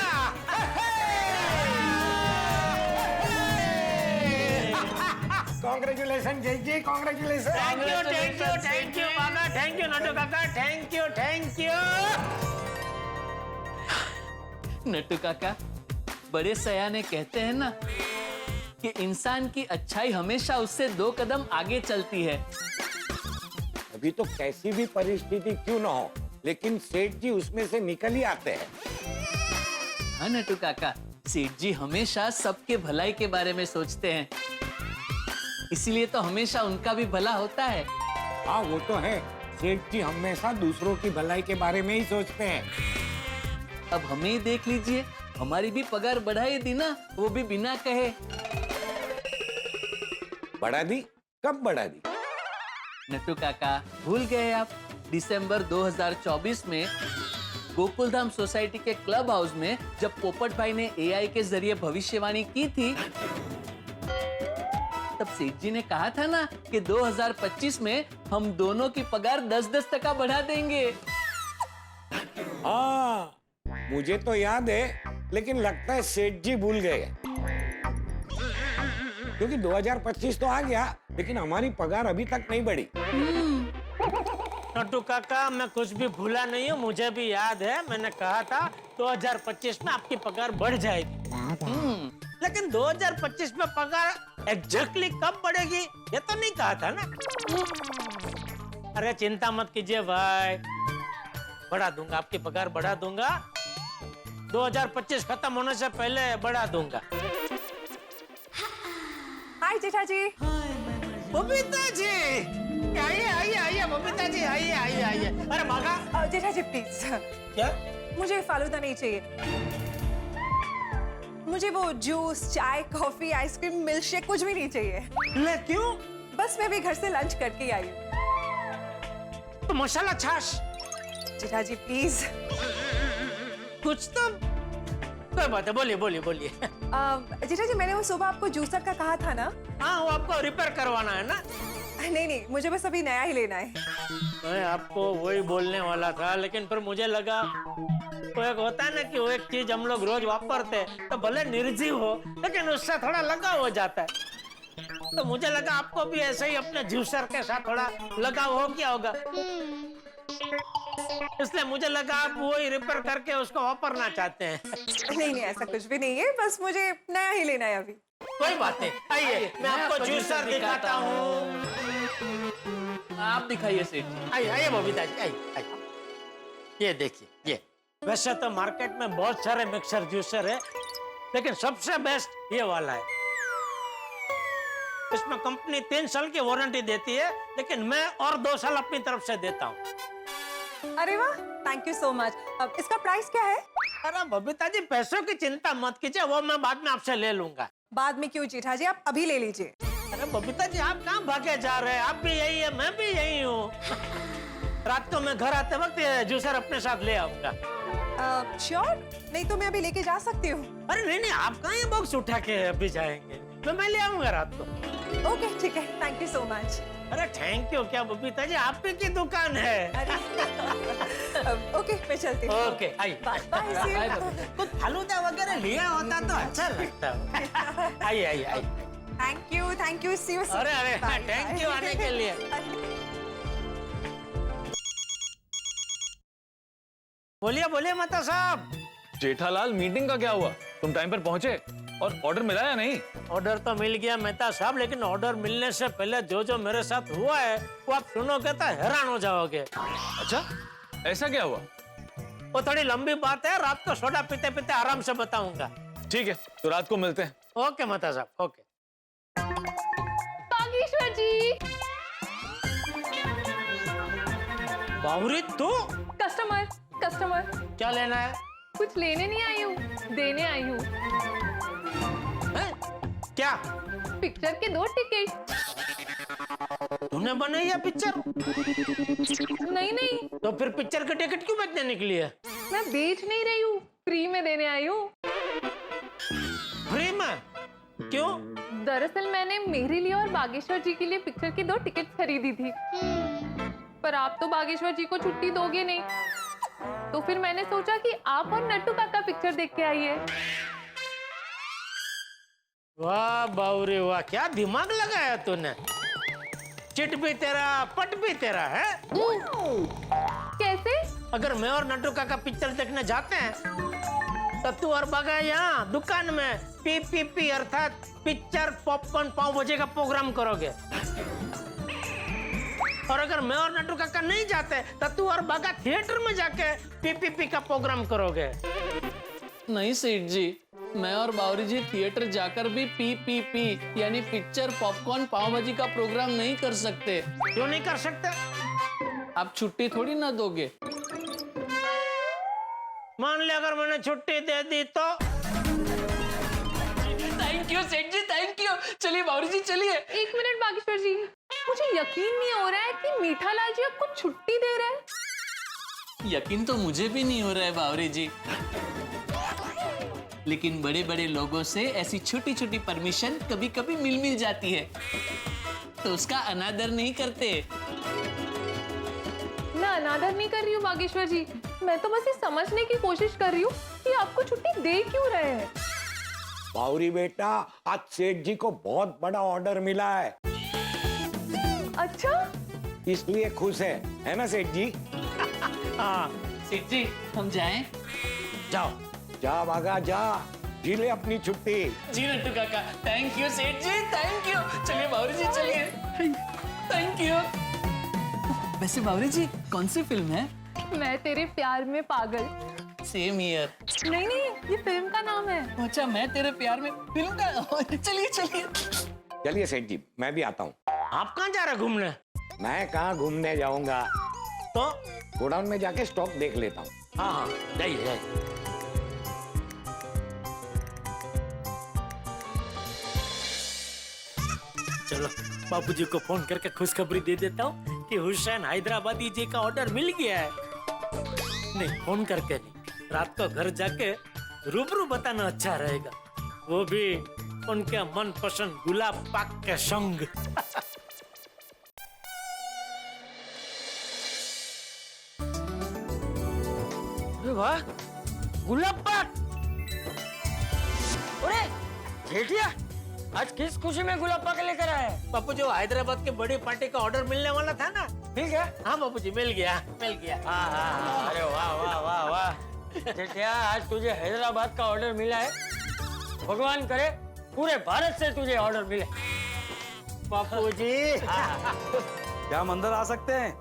कांग्रेचुलेशन जय जी, कांग्रेचुलेशन। थैंक यू भगा, थैंक यू नट्टू काका, थैंक यू। नट्टू काका, बड़े सयाने कहते हैं ना कि इंसान की अच्छाई हमेशा उससे 2 कदम आगे चलती है। अभी तो कैसी भी परिस्थिति क्यों ना हो, लेकिन सेठ जी उसमें से निकल ही आते हैं। हाँ नट्टू काका, सेठ जी हमेशा सबके भलाई के बारे में सोचते हैं, इसीलिए तो हमेशा उनका भी भला होता है। हाँ वो तो है, सेठ जी हमेशा दूसरों की भलाई के बारे में ही सोचते हैं। अब हमें ही देख लीजिए, हमारी भी पगार बढ़ाई दी ना, वो भी बिना कहे। बढ़ा दी? कब बढ़ा दी? नट्टू काका, भूल गए आप? दिसंबर 2024 में गोकुलधाम सोसाइटी के क्लब हाउस में जब पोपट भाई ने एआई के जरिए भविष्यवाणी की थी, तब सेठ जी ने कहा था ना कि 2025 में हम दोनों की पगार 10-10% बढ़ा देंगे। हाँ मुझे तो याद है, लेकिन लगता है सेठ जी भूल गए, क्योंकि 2025 तो आ गया, लेकिन हमारी पगार अभी तक नहीं बढ़ी। नट्टू काका, मैं कुछ भी भूला नहीं हूँ, मुझे भी याद है, मैंने कहा था 2025 में आपकी पगार बढ़ जाएगी। लेकिन 2025 में पगार एग्जैक्टली कब बढ़ेगी ये तो नहीं कहा था ना। अरे चिंता मत कीजिए भाई, बढ़ा दूंगा, आपकी पगार बढ़ा दूंगा, 2025 खत्म होने से पहले बढ़ा दूंगा। हाय जेठा जी। बबीता जी, आइए बबीता जी, आइए। अरे भागा। जेठा जी प्लीज। क्या? मुझे फालूदा नहीं चाहिए, मुझे वो जूस, चाय, कॉफी, आइसक्रीम, मिल्कशेक कुछ भी नहीं चाहिए। ले क्यों? बस मैं भी घर से लंच करके आई हूँ। तो मसाला छाछ। जेठा जी प्लीज। कुछ तो कोई बात है, बोलिए। जेठा जी, मैंने वो सुबह आपको जूसर का कहा था ना। हाँ, वो आपको रिपेयर करवाना है ना? नहीं, मुझे बस अभी नया ही लेना है। मैं आपको वही बोलने वाला था, लेकिन फिर मुझे लगा वो एक होता है ना कि वो एक चीज हम लोग रोज वापरते हैं, तो भले निर्जीव हो लेकिन उससे थोड़ा लगाव हो जाता है, तो मुझे लगा आपको भी ऐसे ही अपने जूसर के साथ थोड़ा लगाव हो गया होगा, इसलिए मुझे लगा आप वही रिपेयर करके उसको वापरना चाहते हैं। नहीं, ऐसा कुछ भी नहीं है, बस मुझे नया ही लेना है अभी। कोई बात नहीं, आइए मैं आपको जूसर दिखाता हूँ। आप दिखाइए सेठ जी। आइए बबीता जी, आइए। ये देखिए, ये वैसे तो मार्केट में बहुत सारे मिक्सर जूसर है, लेकिन सबसे बेस्ट ये वाला है। इसमें कंपनी 3 साल की वारंटी देती है, लेकिन मैं और 2 साल अपनी तरफ से देता हूँ। अरे वाह, थैंक यू सो मच। अब इसका प्राइस क्या है? अरे बबीता जी, पैसों की चिंता मत कीजिए, वो मैं बाद में आपसे ले लूंगा। बाद में क्यों जेठा जी, आप अभी ले लीजिए। अरे बबीता जी, आप कहाँ भागे जा रहे हैं? आप भी यही है, मैं भी यही हूँ। रात को मैं घर आते वक्त जूसर अपने साथ ले आऊंगा। श्योर? नहीं तो मैं अभी लेके जा सकती हूँ। अरे नहीं, आप कहाँ ये बॉक्स उठा के अभी जाएंगे? मैं ले आऊंगा रात को। ओके ठीक है, थैंक यू सो मच। अरे थैंक यू क्या बबीता जी, आप ही की दुकान है। ओके मैं चलती हूँ। ओके, आइए। बाय। कुछ फालूदा वगैरह लिया होता तो अच्छा लगता। आइए। Thank you see you. अरे थैंक यू आने के लिए। बोलिए माता साहब। जेठालाल, मीटिंग का क्या हुआ? तुम टाइम पर पहुंचे? और ऑर्डर मिला या नहीं? ऑर्डर तो मिल गया मेहता साहब, लेकिन ऑर्डर मिलने से पहले जो जो मेरे साथ हुआ है वो आप सुनोगे तो हैरान हो जाओगे। अच्छा, ऐसा क्या हुआ? वो थोड़ी लंबी बात है, रात को सोडा पीते पीते आराम से बताऊंगा। ठीक है, तो रात को मिलते हैं। ओके मेहता साहब, ओके। बागेश्वर जी। बावरी तू कस्टमर कस्टमर। क्या लेना है? कुछ लेने नहीं आई हूँ, देने आई हूँ। क्या? पिक्चर के 2 टिकट। तूने बनाई है पिक्चर? नहीं नहीं, तो फिर पिक्चर के टिकट क्यों बेचने निकली है? मैं बेच नहीं रही हूँ, फ्री में देने आई हूँ। फ्री में? क्यों? दरअसल मैंने मेरे लिए और बागेश्वर जी के लिए पिक्चर की 2 टिकट खरीदी थी, पर आप तो बागेश्वर जी को छुट्टी दोगे नहीं, तो फिर मैंने सोचा कि आप और नट्टू काका पिक्चर देख के आइए। वाह बावरी वाह, क्या दिमाग लगाया तूने। चिट भी तेरा, पट भी तेरा है। कैसे? अगर मैं और नट्टू काका पिक्चर देखने जाते हैं तो तू और बागा यहाँ दुकान में पी अर्थात पिक्चर पॉपकॉर्न पाव भाजी का प्रोग्राम करोगे, और अगर मैं और नट्टू काका नहीं जाते तो तू और बागा थिएटर में जाके पी का प्रोग्राम करोगे। नहीं सेठ जी, मैं और बावरी जी थिएटर जाकर भी पी यानी पिक्चर पॉपकॉर्न पाव भाजी का प्रोग्राम नहीं कर सकते। क्यों नहीं कर सकते? आप छुट्टी थोड़ी ना दोगे। मान ले अगर मैंने छुट्टी दे दी तो? थैंक यू सेठ जी, थैंक यू। चलिए बावरी जी चलिए। 1 मिनट बागेश्वर जी, मुझे यकीन नहीं हो रहा है कि मीठालाल जी आपको छुट्टी दे रहे हैं। यकीन तो मुझे भी नहीं हो रहा है बावरी जी, लेकिन बड़े बड़े लोगों से ऐसी छोटी छोटी परमिशन कभी कभी मिल जाती है, तो उसका अनादर नहीं करते। मैं अनादर नहीं कर रही हूँ बागेश्वर जी, मैं तो बस ये समझने की कोशिश कर रही हूँ कि आपको छुट्टी दे क्यों रहे हैं। बावरी बेटा, आज सेठ जी को बहुत बड़ा ऑर्डर मिला है, अच्छा? इसलिए खुश है ना सेठ जी? हाँ सेठ जी हम जाएं? जाओ। जा बागा जा, जी ले अपनी छुट्टी। जी नट्टू काका, थैंक यू सेठ जी, थैंक यू। चलिए बावरी जी चलिए, थैंक यू। वैसे बावरी जी कौन सी फिल्म है? मैं तेरे प्यार में पागल। Same year. नहीं नहीं, ये फिल्म का नाम है। अच्छा, मैं तेरे प्यार में फिल्म का। चलिए चलिए। चलिए सेठ जी, मैं भी आता हूँ। आप कहाँ जा रहे घूमने? मैं कहाँ घूमने जाऊंगा, तो गोडाउन में जाके स्टॉक देख लेता हूँ। हाँ हाँ, जाइए। चलो बाबूजी को फोन करके खुशखबरी दे देता हूँ कि हुसैन हैदराबादी जी का ऑर्डर मिल गया है। नहीं, फोन करके नहीं, रात को घर जाके रूबरू बताना अच्छा रहेगा, वो भी उनके मनपसंद गुलाब पाक के संग। वाह, गुलाब पाक! अरे जेठिया, आज किस खुशी में गुलाब पाक लेकर आए? बापू, जो हैदराबाद के बड़ी पार्टी का ऑर्डर मिलने वाला था ना, मिल गया? हाँ बापू जी, मिल गया, मिल गया। हाँ, अरे वाह वाह वाह वाह जेठिया, आज तुझे हैदराबाद का ऑर्डर मिला है। भगवान करे पूरे भारत से तुझे ऑर्डर मिले। बापू जी। क्या हम अंदर आ सकते हैं?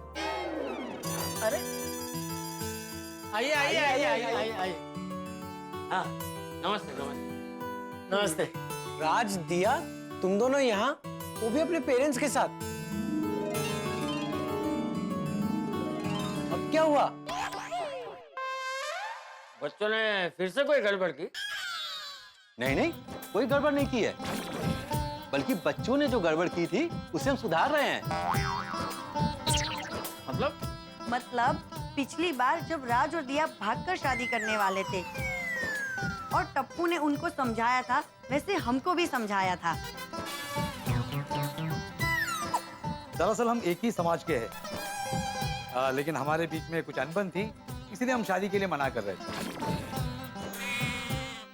अरे आइए आइए आइए आइए आइए। हाँ, नमस्ते नमस्ते नमस्ते। राज, दिया, तुम दोनों यहाँ, वो भी अपने पेरेंट्स के साथ। अब क्या हुआ? बच्चों ने फिर से कोई गड़बड़ की? नहीं नहीं, कोई गड़बड़ नहीं की है, बल्कि बच्चों ने जो गड़बड़ की थी उसे हम सुधार रहे हैं। मतलब पिछली बार जब राज और दिया भागकर शादी करने वाले थे और टप्पू ने उनको समझाया था, वैसे हमको भी समझाया था। दरअसल हम एक ही समाज के हैं, लेकिन हमारे बीच में कुछ अनबन थी, इसीलिए हम शादी के लिए मना कर रहे थे।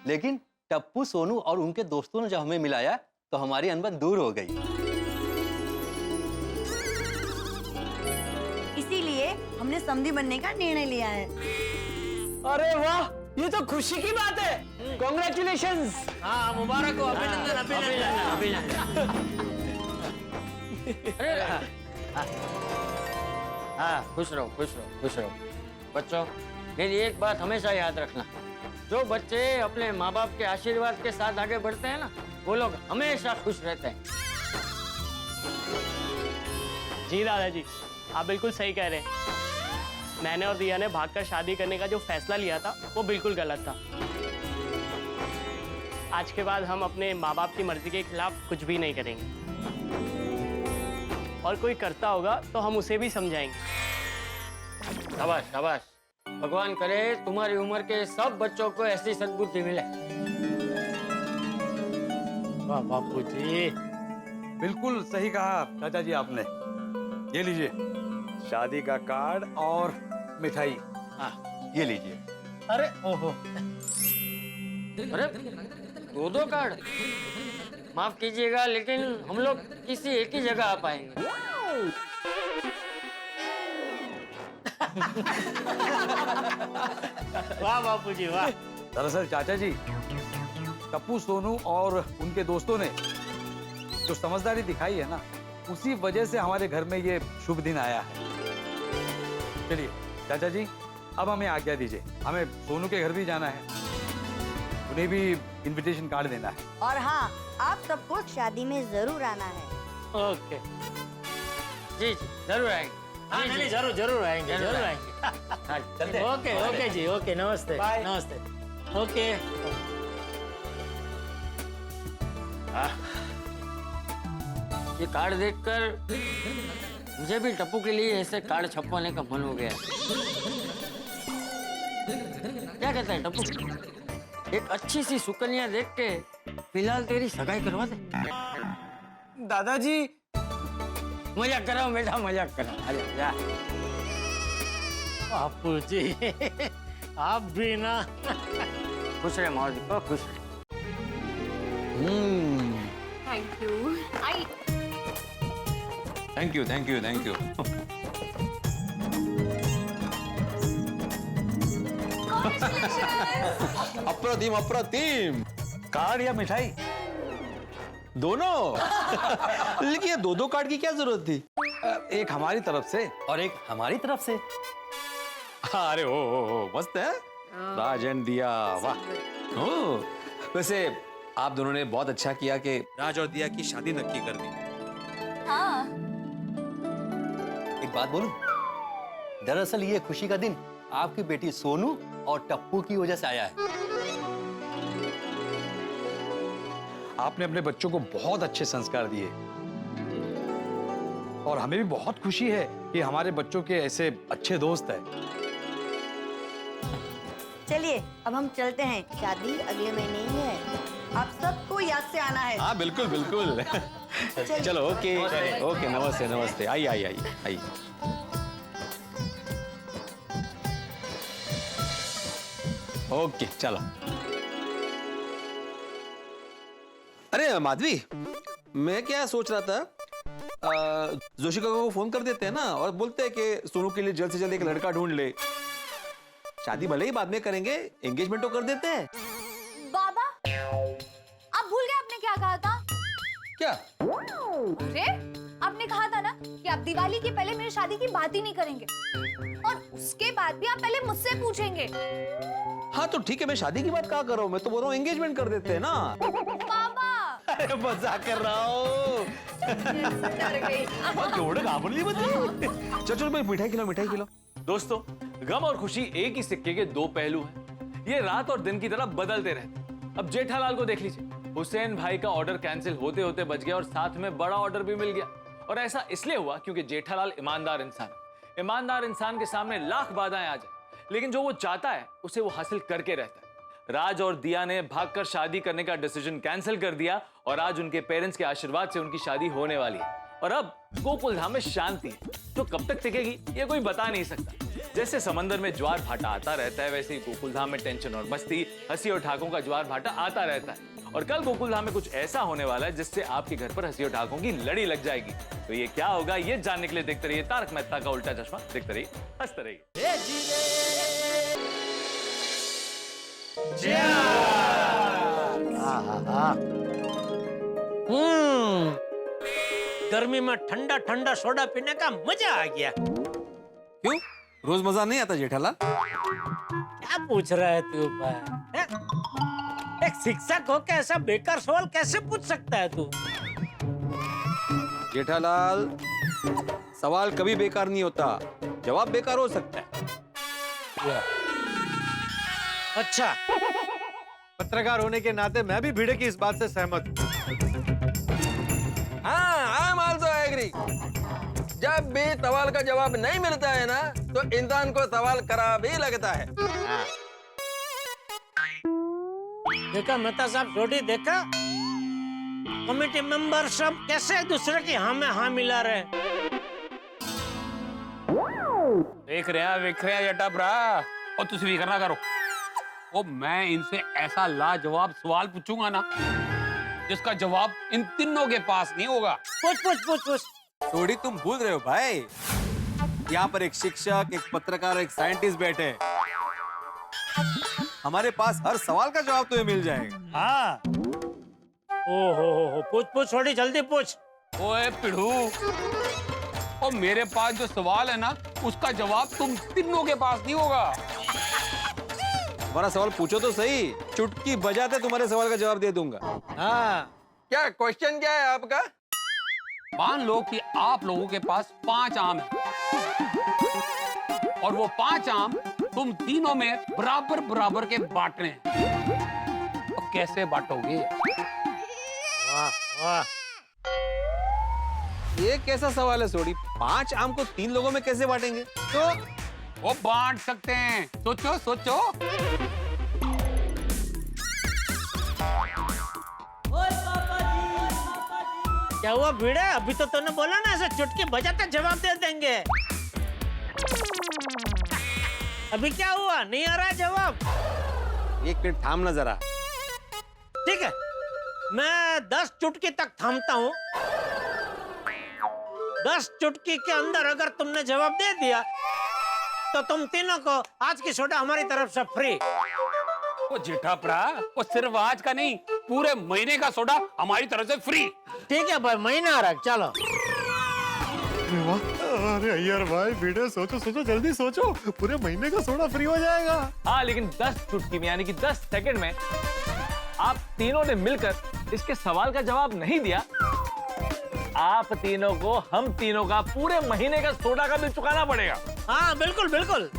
लेकिन टप्पू, सोनू और उनके दोस्तों ने जब हमें मिलाया तो हमारी अनबन दूर हो गई। इसीलिए हमने समधी बनने का निर्णय लिया है। अरे वाह, ये तो खुशी की बात है। कॉन्ग्रेचुलेशंस। हाँ, मुबारक हो। अभिनंदन अभिनंदन अभिनंदन। हाँ, खुश रहो खुश रहो खुश रहो। बच्चों, मेरी एक बात हमेशा याद रखना, जो बच्चे अपने माँ बाप के आशीर्वाद के साथ आगे बढ़ते हैं ना, वो लोग हमेशा खुश रहते हैं। जी दादाजी, आप बिल्कुल सही कह रहे हैं। मैंने और दिया ने भागकर शादी करने का जो फैसला लिया था वो बिल्कुल गलत था। आज के बाद हम अपने माँ बाप की मर्जी के खिलाफ कुछ भी नहीं करेंगे, और कोई करता होगा तो हम उसे भी समझाएंगे। शाबाश शाबाश। भगवान करे तुम्हारी उम्र के सब बच्चों को ऐसी सद्बुद्धि मिले। वाह बापू जी, बिल्कुल सही कहा चाचा जी आपने। ये लीजिए शादी का कार्ड और मिठाई। ये लीजिए। अरे ओहो, अरे दो कार्ड। माफ कीजिएगा, लेकिन हम लोग किसी एक ही जगह आ पाएंगे। वाह बापू जी वाह। दरअसल चाचा जी, टप्पू सोनू और उनके दोस्तों ने जो समझदारी दिखाई है ना, उसी वजह से हमारे घर में ये शुभ दिन आया है। चलिए चाचा जी, अब हमें आज्ञा दीजिए, हमें सोनू के घर भी जाना है, उन्हें भी इनविटेशन कार्ड देना है। और हाँ, आप सबको शादी में जरूर आना है। ओके। जी जी जरूर आएंगे। हाँ, नहीं जरूर जरूर आएंगे, जरूर आएंगे। चलते। ओके ओके जी, ओके, नमस्ते नमस्ते। ओके। ये कार्ड देखकर मुझे भी टप्पू के लिए ऐसे कार्ड छपवाने का मन हो गया। क्या कहता है टप्पू, एक अच्छी सी सुकन्या देख के फिलहाल तेरी सगाई करवा दे। दादाजी, मजाक कर रहा हूँ बेटा, मजाक कर रहा हूँ। अरे जा। बापू जी, आप भी ना। खुश रहे मौज को, खुश रहे। Thank you. I thank you thank you thank you. अप्रतिम अप्रतिम। कार्ड या मिठाई? दोनों। लेकिन ये दो कार्ड की क्या जरूरत थी? एक हमारी तरफ से और एक हमारी तरफ से। अरे ओ मस्त है। राजन दिया, वाह। ओ, वैसे आप दोनों ने बहुत अच्छा किया कि राज और दिया की शादी नक्की कर दी। हाँ। एक बात बोलूं? दरअसल ये खुशी का दिन आपकी बेटी सोनू और टप्पू की वजह से आया है। आपने अपने बच्चों को बहुत अच्छे संस्कार दिए, और हमें भी बहुत खुशी है कि हमारे बच्चों के ऐसे अच्छे दोस्त हैं। चलिए अब हम चलते हैं, शादी अगले महीने ही है। आप सबको याद से आना है। हाँ बिल्कुल बिल्कुल। चलो ओके ओके, नमस्ते नमस्ते। आइए आइए आइए आइए। ओके चलो। अरे माधवी, मैं क्या सोच रहा था, जोशी काका को फोन कर देते हैं ना, और बोलते हैं कि सोनू के लिए जल्द से जल्द एक लड़का ढूंढ ले। शादी भले ही बाद में करेंगे, एंगेजमेंट तो कर देते हैं। बाबा, आप भूल गए आपने क्या कहा था? क्या? अरे आपने कहा था ना कि आप दिवाली के पहले मेरी शादी की बात ही नहीं करेंगे, और उसके बाद भी आप पहले मुझसे पूछेंगे। हाँ तो ठीक है, मैं शादी की बात कहाँ कर रहा हूँ, मैं तो बोल रहा हूँ एंगेजमेंट कर देते हैं ना। बाबा, अरे मजाक कर रहा हूँ। डर गई। चल चल भाई, मिठाई खिलाओ मिठाई खिलाओ। दोस्तों, गम और खुशी एक ही सिक्के के दो पहलू हैं। ये रात और दिन की तरह बदलते रहते। अब जेठालाल को देख लीजिए, हुसैन भाई का ऑर्डर कैंसिल होते होते बच गया, और साथ में बड़ा ऑर्डर भी मिल गया। और ऐसा इसलिए हुआ क्योंकि जेठालाल ईमानदार इंसान। ईमानदार इंसान के सामने लाख बाधाएं आ जाए, लेकिन जो वो चाहता है उसे वो हासिल करके रहता है। राज और दिया ने भागकर शादी करने का डिसीजन कैंसिल कर दिया, और आज उनके पेरेंट्स के आशीर्वाद से उनकी शादी होने वाली है। और अब गोकुल धाम में शांति है, जो कब तक टिकेगी ये कोई बता नहीं सकता। जैसे समंदर में ज्वार भाटा आता रहता है, वैसे ही गोकुल धाम में टेंशन और मस्ती, हंसी और ठाकों का ज्वार भाटा आता रहता है। और कल गोकुल धाम में कुछ ऐसा होने वाला है जिससे आपके घर पर हंसी और ठाकों की लड़ी लग जाएगी। तो ये क्या होगा, ये जानने के लिए देखते रहिए तारक मेहता का उल्टा चश्मा। देखते रहिए, हंसते रहिए। गर्मी में ठंडा ठंडा सोडा पीने का मजा आ गया। क्यों, रोज मजा नहीं आता जेठालाल? क्या पूछ रहा है तू भाई? हैं? एक शिक्षक हो के ऐसा बेकार सवाल कैसे पूछ सकता है तू? जेठालाल, सवाल कभी बेकार नहीं होता, जवाब बेकार हो सकता है। अच्छा, पत्रकार होने के नाते मैं भी भिड़े की इस बात से सहमत हूँ। हाँ, आई एम आल्सो एग्री। जब भी सवाल का जवाब नहीं मिलता है ना, तो इंसान को सवाल करा भी लगता है। देखा मेहता साहब, रोटी देखा? कमेटी मेंबर सब कैसे एक दूसरे की हाँ में हाँ मिला रहे। देख रहा जटा भरा, और तुझे भी करना करो। ओ मैं इनसे ऐसा लाजवाब सवाल पूछूंगा ना, जिसका जवाब इन तीनों के पास नहीं होगा। पूछ। थोड़ी तुम भूल रहे हो भाई, यहाँ पर एक शिक्षक, एक पत्रकार, एक साइंटिस्ट बैठे हैं। हमारे पास हर सवाल का जवाब तुम्हें मिल जाएगा। हाँ। ओहो, पूछ थोड़ी जल्दी पूछ। ओए पिढ़ू, और मेरे पास जो सवाल है ना, उसका जवाब तुम तीनों के पास नहीं होगा। तुम्हारा सवाल पूछो तो सही, चुटकी बजाते तुम्हारे सवाल का जवाब दे दूंगा। हाँ। क्या क्वेश्चन क्या है आपका? मान लो कि आप लोगों के पास 5 आम है, और वो 5 आम तुम तीनों में बराबर बराबर के बांटने हैं। तो कैसे बांटोगे? वाह। ये कैसा सवाल है सोडी? 5 आम को 3 लोगों में कैसे बांटेंगे? तो वो बांट सकते हैं। सोचो। क्या हुआ भिड़े? अभी तो तूने बोला ना ऐसे चुटकी बजाते जवाब दे देंगे। अभी क्या हुआ? नहीं आ रहा जवाब? 1 मिनट थाम ना जरा। ठीक है, मैं 10 चुटकी तक थामता हूँ। 10 चुटकी के अंदर अगर तुमने जवाब दे दिया, तो तुम तीनों को आज की सोडा हमारी तरफ से फ्री। वो जेठा भरा, वो सिर्फ आज का नहीं, पूरे महीने का सोडा हमारी तरफ से फ्री। ठीक है भाई, महीना आ रहा है, चलो। अरे यार भाई, भिड़े सोचो जल्दी सोचो, पूरे महीने का सोडा फ्री हो जाएगा। हाँ, लेकिन 10 चुटकी में यानी कि 10 सेकंड में आप तीनों ने मिलकर इसके सवाल का जवाब नहीं दिया, आप तीनों को हम तीनों का पूरे महीने का सोडा का बिल चुकाना पड़ेगा। हाँ, बिल्कुल।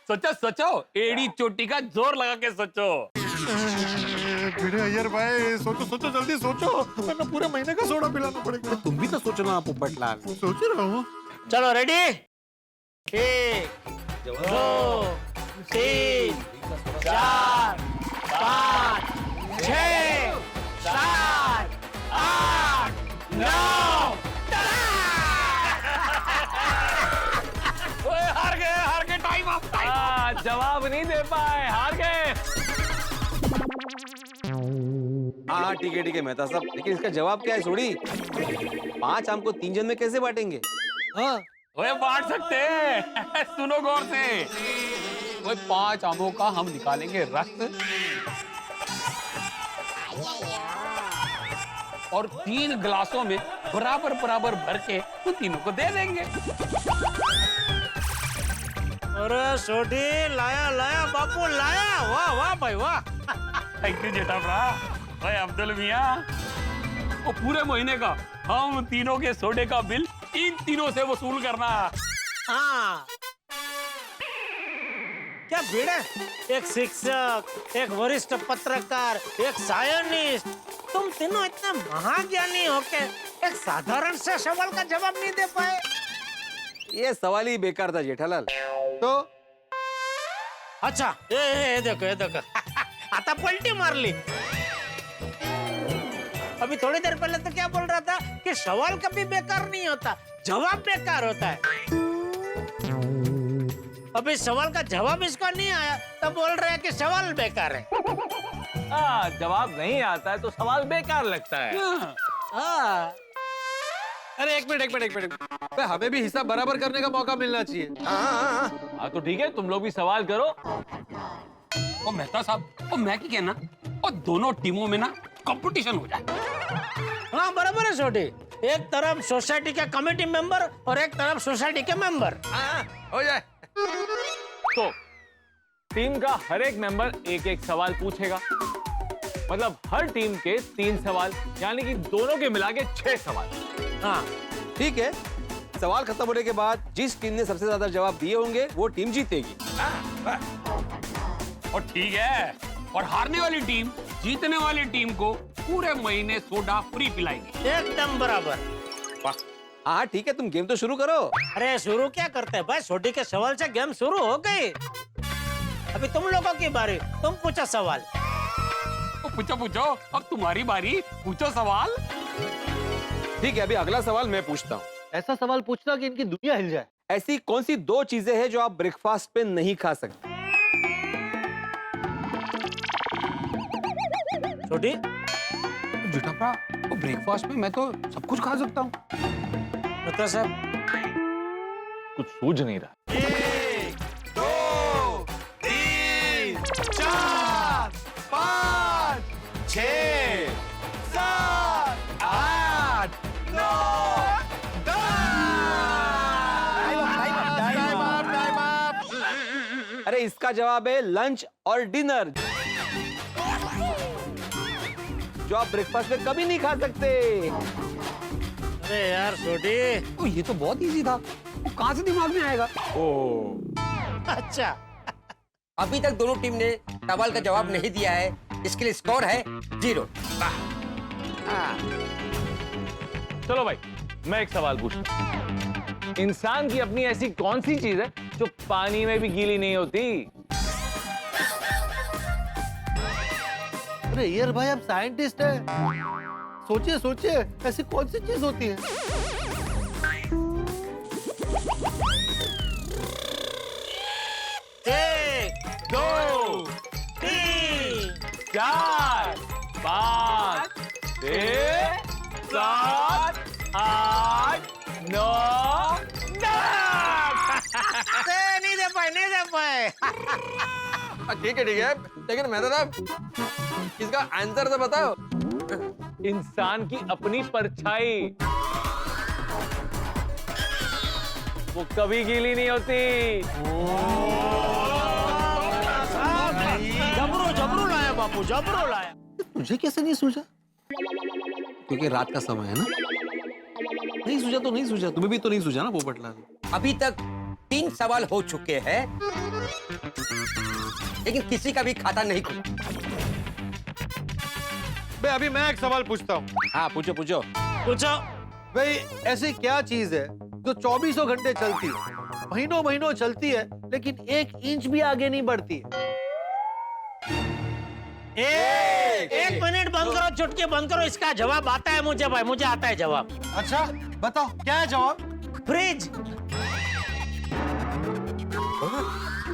सोचो, एड़ी चोटी का जोर लगा के सोचो। भिड़े यार भाई, सोचो जल्दी सोचो, वरना पूरे महीने का सोडा पिलाना पड़ेगा। तुम भी तो सोचो ना पोपटलाल। सोच रहा हूँ। चलो रेडी? 1 2 3 4 5 6 7 8 9। हार गए, टाइम अप। जवाब नहीं दे पाए, हार गए। हाँ, ठीक है मेहता साहब, लेकिन इसका जवाब क्या है सोडी? 5 आम को 3 जन में कैसे बांटेंगे? हाँ, वो बांट सकते हैं। सुनो गौर से, वो 5 आमों का हम निकालेंगे रक्त, और 3 गिलासों में बराबर बराबर भर के उन तीनों को दे देंगे। अरे सोडी, लाया बापू, लाया। वाह भाई वाह। थैंक यू जेठा भरा। भाई अब्दुल मियां, वो पूरे महीने का हम तीनों के सोडे का बिल इन तीनों से वसूल करना। हाँ, क्या भिड़े? एक शिक्षक, एक वरिष्ठ पत्रकार, एक साइंटिस्ट, तुम तीनों इतने महाज्ञानी होके एक साधारण से सवाल का जवाब नहीं दे पाए। ये सवाल ही बेकार था जेठालाल। तो अच्छा, ये देखो आता पलटी मार ली। अभी थोड़ी देर पहले तो क्या बोल रहा था कि सवाल कभी बेकार नहीं होता, जवाब बेकार होता है। अभी सवाल का जवाब इसका नहीं आया तो बोल रहे हैं कि सवाल बेकार है। हाँ, जवाब नहीं आता है तो सवाल बेकार लगता है। हाँ। अरे एक मिनट, हमें भी हिसाब बराबर करने का मौका मिलना चाहिए। हाँ, तो ठीक है, तुम लोग भी सवाल करो। ओ मेहता साहब, ओ मैं क्या कहना, और दोनों टीमों में ना कंपटीशन हो जाए। हाँ बराबर है छोटी, एक तरफ सोसाइटी के कमेटी मेंबर और एक तरफ सोसाइटी के मेंबर। हो जाए। तो टीम का हर एक मेंबर एक एक सवाल पूछेगा, मतलब हर टीम के 3 सवाल, यानी कि दोनों के मिला के 6 सवाल। हाँ ठीक है, सवाल खत्म होने के बाद जिस टीम ने सबसे ज्यादा जवाब दिए होंगे वो टीम जीतेगी। और ठीक है, और हारने वाली टीम जीतने वाली टीम को पूरे महीने सोडा फ्री पिलाएगी। एकदम बराबर। हाँ ठीक है, तुम गेम तो शुरू करो। अरे शुरू क्या करते हैं भाई, छोटी के सवाल से गेम शुरू हो गई। अभी तुम लोगों की बारी, तुम पूछो सवाल। तो पूछो पूछो, अब तुम्हारी बारी, पूछो सवाल। ठीक है, अभी अगला सवाल मैं पूछता हूँ। ऐसा सवाल पूछना कि इनकी दुनिया हिल जाए। ऐसी कौन सी 2 चीजें हैं जो आप ब्रेकफास्ट पे नहीं खा सकते? छोटी जुटापा, वो ब्रेकफास्ट में मैं तो सब कुछ खा सकता हूँ। बता साहब, कुछ सूझ नहीं रहा। 1, 2, 3, 4, 5, 6, 7, 8, 9, 10। अरे इसका जवाब है लंच और डिनर, जो आप ब्रेकफास्ट में कभी नहीं खा सकते। अरे यार छोटी, तो ये तो बहुत इजी था, वो कहाँ से दिमाग में आएगा? अच्छा अभी तक दोनों टीम ने सवाल का जवाब नहीं दिया है, इसके लिए स्कोर है 0। चलो भाई, मैं एक सवाल पूछता हूं। इंसान की अपनी ऐसी कौन सी चीज है जो पानी में भी गीली नहीं होती? अरे यार भाई, आप साइंटिस्ट हैं, सोचिए सोचिए, ऐसी कौन सी चीज होती है? 1, 2, 3, 4, 5, 6, 7, 8, 9, 10। नहीं दे पाए, नहीं दे पाए। ठीक है, लेकिन मेहता साहब इसका आंसर तो बताओ। इंसान की अपनी परछाई, वो कभी गीली नहीं होती। जबरू जबरू लाया बापू, जबरू लाया। तुझे कैसे नहीं सूझा? क्योंकि रात का समय है ना। नहीं सूझा तो नहीं सूझा, तुम्हें भी तो नहीं सूझा ना पोपटलाल। अभी तक 3 सवाल हो चुके हैं, लेकिन किसी का भी खाता नहीं खुला। भाई अभी मैं एक सवाल पूछता हूँ। हाँ पूछो पूछो पूछो। भाई ऐसी क्या चीज है जो 24 घंटे चलती है, महीनों महीनों चलती है, लेकिन 1 इंच भी आगे नहीं बढ़ती है? एक मिनट बंद करो, चुटकी बंद करो, इसका जवाब आता है मुझे भाई, मुझे आता है जवाब। अच्छा बताओ क्या है जवाब? फ्रिज।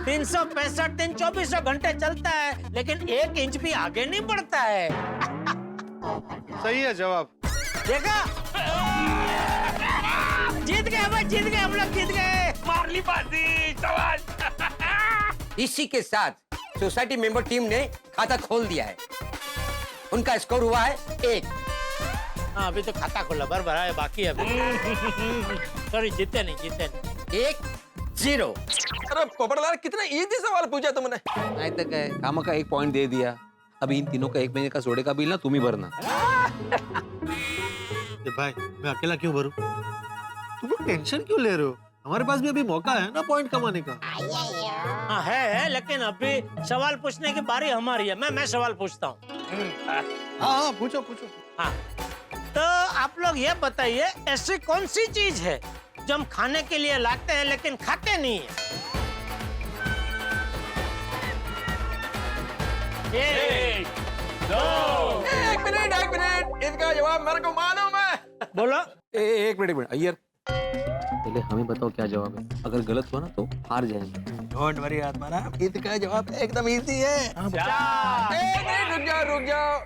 365 दिन 24 घंटे चलता है, लेकिन 1 इंच भी आगे नहीं बढ़ता है। सही है जवाब। देखा, जीत गए भाई, जीत गए हम लोग, जीत गए। मार ली बाजी, शाबाश। इसी के साथ सोसाइटी मेंबर टीम ने खाता खोल दिया है। उनका स्कोर हुआ है 1। हाँ अभी तो खाता खोला, बराबर है, बाकी है अभी। सॉरी, जीते नहीं, जीते नहीं। 1-0। अरे पोपटलाल, कितना इजी सवाल पूछा तुमने। नहीं तक है, कामा का 1 पॉइंट दे दिया। अभी इन तीनों का 1 महीने का सोडे का बिल ना तुम ही भरना। भाई मैं अकेला क्यों भरूं? तुम लोग टेंशन क्यों ले रहे हो? हमारे पास भी अभी मौका है ना पॉइंट कमाने का। हाँ है, लेकिन अभी सवाल पूछने की बारी हमारी है। मैं सवाल पूछता हूँ। हाँ पूछो पूछो। हाँ तो आप लोग ये बताइए, ऐसी कौन सी चीज है जो हम खाने के लिए लाते हैं लेकिन खाते नहीं है? 1, 2। एक मिनट, इसका जवाब मेरे को मालूम है। बोलो। एक मिनट अय्यर, पहले हमें बताओ क्या जवाब है। अगर गलत हुआ ना तो हार जाएंगे। डोंट वरी आत्माराम, इसका जवाब एकदम इजी है। एक मिनट रुक जाओ।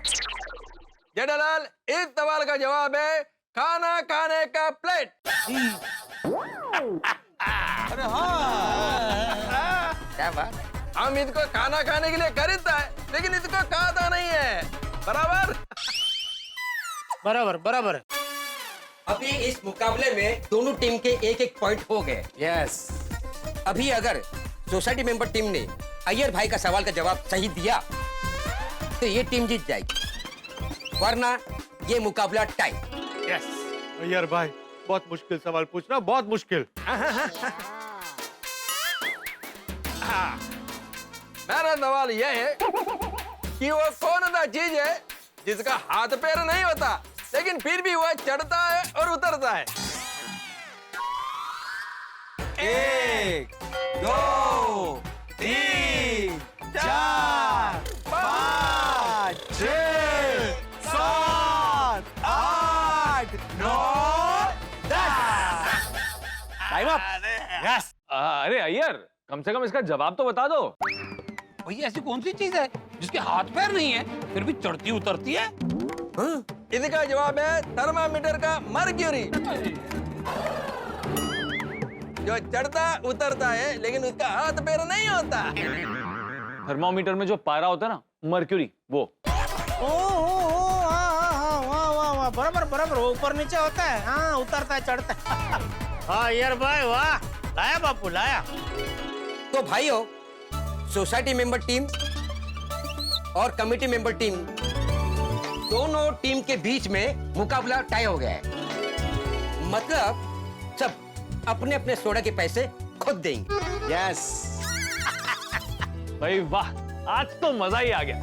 जेठालाल, इस सवाल का जवाब है खाना खाने का प्लेट। अरे हाँ, क्या बात। हम इसको खाना खाने के लिए खरीदता है, लेकिन इसको खाता नहीं है। बराबर? बराबर बराबर। अभी इस मुकाबले में दोनों टीम के एक एक पॉइंट हो गए। यस। अभी अगर सोसाइटी मेंबर टीम ने अय्यर भाई का सवाल का जवाब सही दिया तो ये टीम जीत जाएगी, वरना ये मुकाबला टाई। यस। अय्यर भाई बहुत मुश्किल सवाल पूछना, बहुत मुश्किल। मेरा सवाल यह है कि वो कौन सा चीज है जिसका हाथ पैर नहीं होता, लेकिन फिर भी वह चढ़ता है और उतरता है। 1 2 3 4 5 6 7 8 9 10। Time up. यस। अरे अय्यर, कम से कम इसका जवाब तो बता दो। भैया ऐसी कौन सी चीज है जिसके हाथ पैर नहीं है फिर भी चढ़ती उतरती है? इसका जवाब है थर्मामीटर का मर्क्यूरी, जो चढ़ता उतरता है लेकिन उसका हाथ पैर नहीं होता। थर्मोमीटर में जो पारा होता है ना, मर्क्यूरी, वो। वाह, बराबर बराबर, वो ऊपर नीचे होता है, हाँ उतरता है चढ़ता है। हाँ यार भाई वाह, लाया बापू लाया। तो भाइयों, सोसाइटी मेंबर टीम और कमेटी मेंबर टीम दोनों टीम के बीच में मुकाबला टाई हो गया है। मतलब सब अपने अपने सोडा के पैसे खुद देंगे। यस। भाई वाह, आज तो मजा ही आ गया।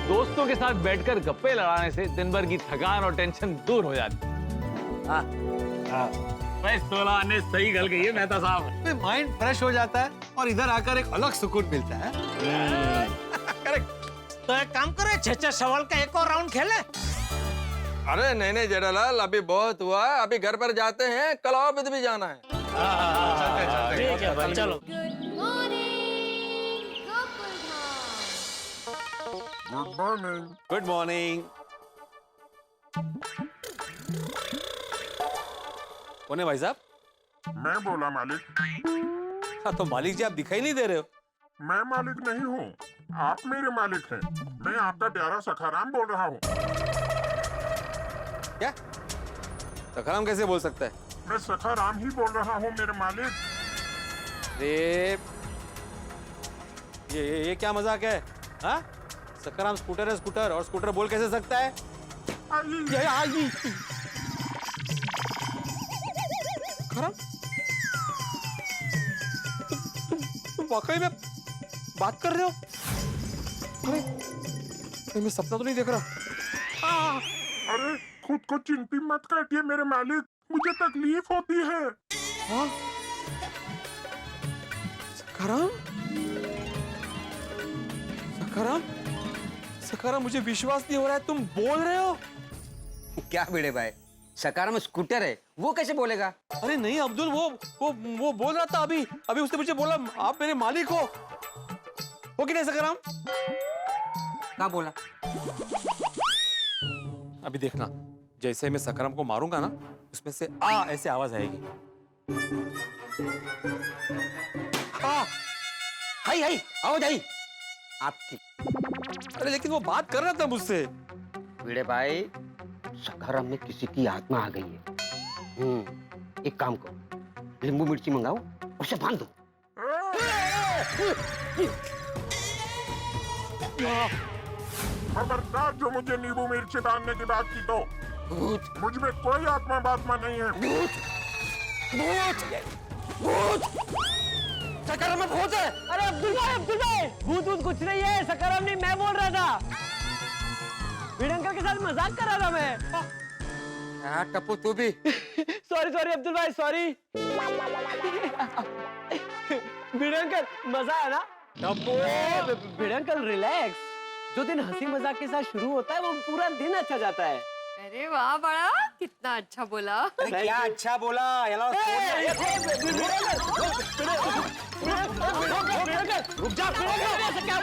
दोस्तों के साथ बैठकर गप्पे लड़ाने से दिन भर की थकान और टेंशन दूर हो जाती। भाई 16 ने सही गल कही है मेहता साहब। माइंड फ्रेश हो जाता है और इधर आकर एक अलग सुकून मिलता है। करेक्ट। तो एक काम करे, 6 सवाल का एक और राउंड खेले। अरे नहीं नहीं जेठालाल, अभी बहुत हुआ, अभी घर पर जाते हैं, कल ऑफिस भी जाना है। ठीक है भाई, चलो। Good morning. कौन है भाई साहब? मैं बोला मालिक। हाँ तो मालिक जी आप दिखाई नहीं दे रहे हो। मैं मालिक नहीं हूँ, आप मेरे मालिक हैं। मैं आपका प्यारा सखाराम बोल रहा हूँ। क्या? सखाराम कैसे बोल सकता है? मैं सखाराम ही बोल रहा हूँ मेरे मालिक। ये क्या मजाक है? हाँ? सखाराम स्कूटर है स्कूटर, और स्कूटर बोल कैसे सकता है? सखाराम? तुम वाकई में बात कर रहे हो? अरे मैं सपना तो नहीं देख रहा। अरे खुद को चिंती मत काटिए मेरे मालिक, मुझे तकलीफ होती है। हाँ? सखाराम? सखाराम? सखाराम, मुझे विश्वास नहीं हो रहा है, तुम बोल रहे हो? क्या भिड़े भाई, सखाराम स्कूटर है, वो कैसे बोलेगा? अरे नहीं अब्दुल, वो बोल रहा था अभी उसने मुझे बोला आप मेरे मालिक हो कि नहीं सखाराम? क्या बोला? अभी देखना, जैसे मैं सखाराम को मारूंगा ना, उसमें से आ ऐसे आवाज आएगी। हाय हाय आवाज आई आपकी। अरे लेकिन वो बात कर रहा था मुझसे। भिड़े भाई, सखाराम में किसी की आत्मा आ गई है। एक काम करो, नींबू मिर्ची मंगाओ, उसे बांध दो। खबरदार जो मुझे नींबू मिर्ची बांधने की बात की तो। मुझ में कोई आत्मा बात्मा नहीं है। सखाराम में भूत है। अरे अब्दुल भाई, भूत कुछ नहीं है, सखाराम नहीं, मैं बोल रहा था। भिड़े अंकल के साथ मजाक कर रहा था मैं। टप्पू तू भी। सॉरी अब्दुल भाई, सॉरी। भिड़े अंकल, मजा आया ना? भिड़े अंकल रिलैक्स, जो दिन हंसी मजाक के साथ शुरू होता है वो पूरा दिन अच्छा जाता है। अरे वाह बड़ा, कितना अच्छा बोला। अरे क्या अच्छा बोला? रुक जा, क्या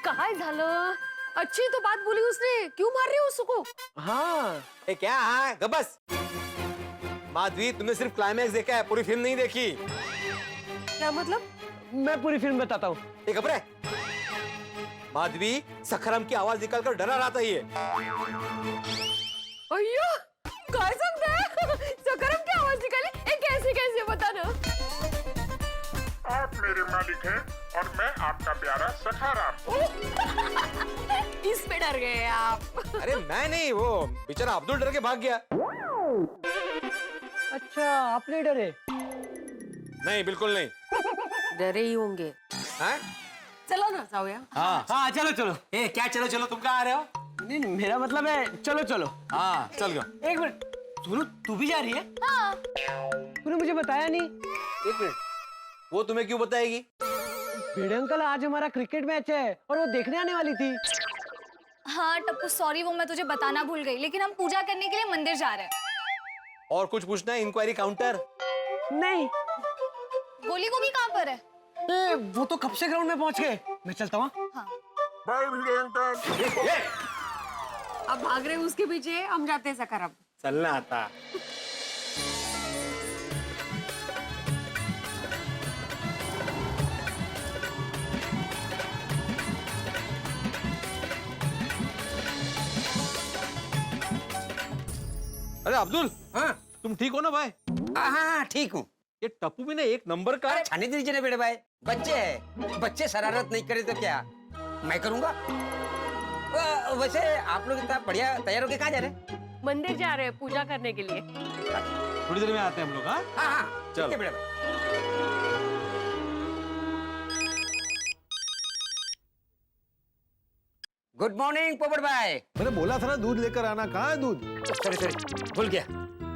काय झालं? अच्छी तो बात बोली उसने, क्यों मार रही हो उसको? हाँ क्या? हाँ बस माधवी, तुमने सिर्फ क्लाइमैक्स देखा है, पूरी फिल्म नहीं देखी। क्या मतलब? मैं पूरी फिल्म बताता हूँ। एक घबरे माधवी, सखराम की आवाज निकालकर डरा रहा था ये। अय्यो, काय सांगताय? सखराम की आवाज निकाली? ए कैसे बता ना। आप मेरे मालिक हैं और मैं आपका प्यारा सखाराम। इस पे डर गए आप। अरे मैं नहीं, वो बेचारा अब्दुल डर के भाग गया। अच्छा, आपने डरे? नहीं, बिल्कुल नहीं। डरे ही होंगे। हैं? चलो ना जाऊया। हाँ चलो चलो। ए, क्या चलो चलो, तुम कहाँ आ रहे हो? नहीं मेरा मतलब है चलो चलो। हाँ चल गया। एक मिनट, सोनू तू भी जा रही है? हाँ। तूने मुझे बताया नहीं। एक मिनट, वो तुम्हें क्यों बताएगी? भिड़े अंकल, आज हमारा क्रिकेट मैच है और वो देखने आने वाली थी। हाँ टप्पू सॉरी, वो मैं तुझे बताना भूल गई, लेकिन हम पूजा करने के लिए मंदिर जा रहे हैं। और कुछ पूछना है? Inquiry counter? नहीं। गोली गोभी कहाँ पर है? वो तो कब से ग्राउंड में पहुंच गए। मैं चलता हूँ। बाय भिड़े अंकल। अब भाग रहे उसके पीछे, हम जाते हैं सखराम। चलना आता। अरे अब्दुल, हाँ तुम ठीक हो ना भाई? हाँ ठीक हूँ। ये टप्पू भी ने एक नंबर का छाने दीजिए ना बेटे भाई, बच्चे हैं, बच्चे शरारत नहीं करे तो क्या मैं करूँगा? वैसे आप लोग इतना बढ़िया तैयार होके कहाँ जा रहे हैं? मंदिर जा रहे हैं पूजा करने के लिए। थोड़ी देर में आते हैं हम लोग। हाँ हाँ चलो। ठीक है बेटे भाई। गुड मॉर्निंग पोपट भाई। मैंने बोला था ना दूध लेकर आना, कहाँ है दूध? सॉरी भूल गया,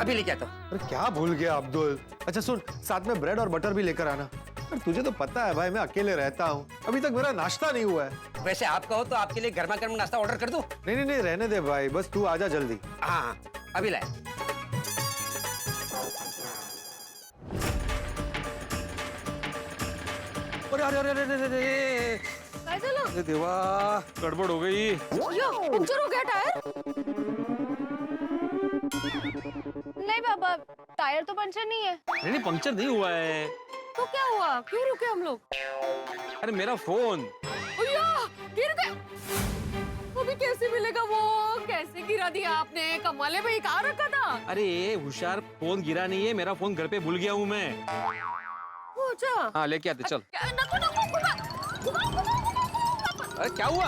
अभी लेके आता हूँ। अरे क्या भूल गया अब्दुल? अच्छा सुन, साथ में ब्रेड और बटर भी लेकर आना। पर तुझे तो पता है भाई, मैं अकेले रहता हूँ, अभी तक मेरा नाश्ता नहीं हुआ है। वैसे आप कहो तो आपके लिए गर्मा गर्म नाश्ता ऑर्डर कर दूं? नहीं रहने दे भाई, बस तू आजा जल्दी। हाँ अभी लाए। अरे अरे अरे अरे अरे काय झालं? अरे देवा, गड़बड़ हो गई। यो, पंक्चर हो गया टायर? नहीं बाबा, टायर तो पंचर नहीं है। नहीं, पंक्चर नहीं हुआ है। तो क्या हुआ? क्यों रुके हम लोग? अरे मेरा फोन। अय्या, गिर गया। अभी कैसे मिलेगा वो? कैसे गिरा दिया आपने? कमाले में कहाँ रखा था? अरे होशियार, फोन गिरा नहीं है, मेरा फोन घर पे भूल गया हूँ मैं। अच्छा। हाँ लेके आते, चल। नको नको, घुमाओ। अरे क्या हुआ?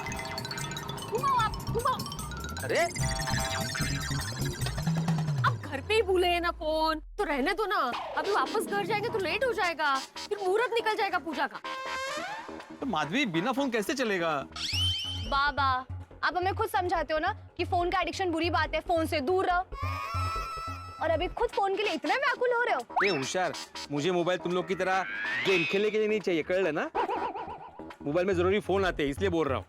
घुमाओ। अरे अब घर पे ही भूले हैं ना फोन, तो रहने दो ना। अभी वापस घर जाएंगे तो लेट हो जाएगा, फिर मुहूर्त निकल जाएगा पूजा का। तो माधवी, बिना फोन कैसे चलेगा? बाबा, आप हमें खुद समझाते हो ना कि फोन का एडिक्शन बुरी बात है, फोन से दूर रहो। और अभी खुद फोन के लिए इतने व्याकुल हो रहे हो। ये होशियार, मुझे मोबाइल तुम लोग की तरह गेम खेलने के लिए नहीं चाहिए, कर लेना। मोबाइल में जरूरी फोन आते हैं, इसलिए बोल रहा हूँ।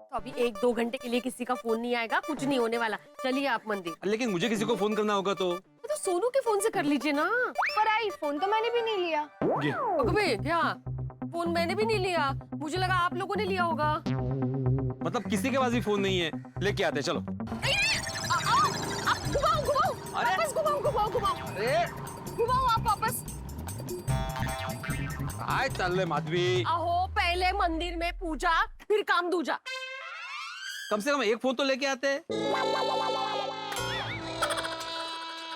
तो अभी 1-2 घंटे के लिए किसी का फोन नहीं आएगा, कुछ नहीं होने वाला। चलिए आप मंदिर। लेकिन मुझे किसी को फोन करना होगा तो सोनू के फोन से कर लीजिए ना। पर आई फोन तो मैंने भी नहीं लिया। अबे क्या? फोन मैंने भी नहीं लिया, मुझे लगा आप लोगों ने लिया होगा। मतलब किसी के पास भी फोन नहीं है, लेके आते, चलो। घुमाओ। घुमाओ आप वापस। आए चल माधवी। अहो, पहले मंदिर में पूजा, फिर काम दूजा। कम से कम एक फोन तो लेके आते।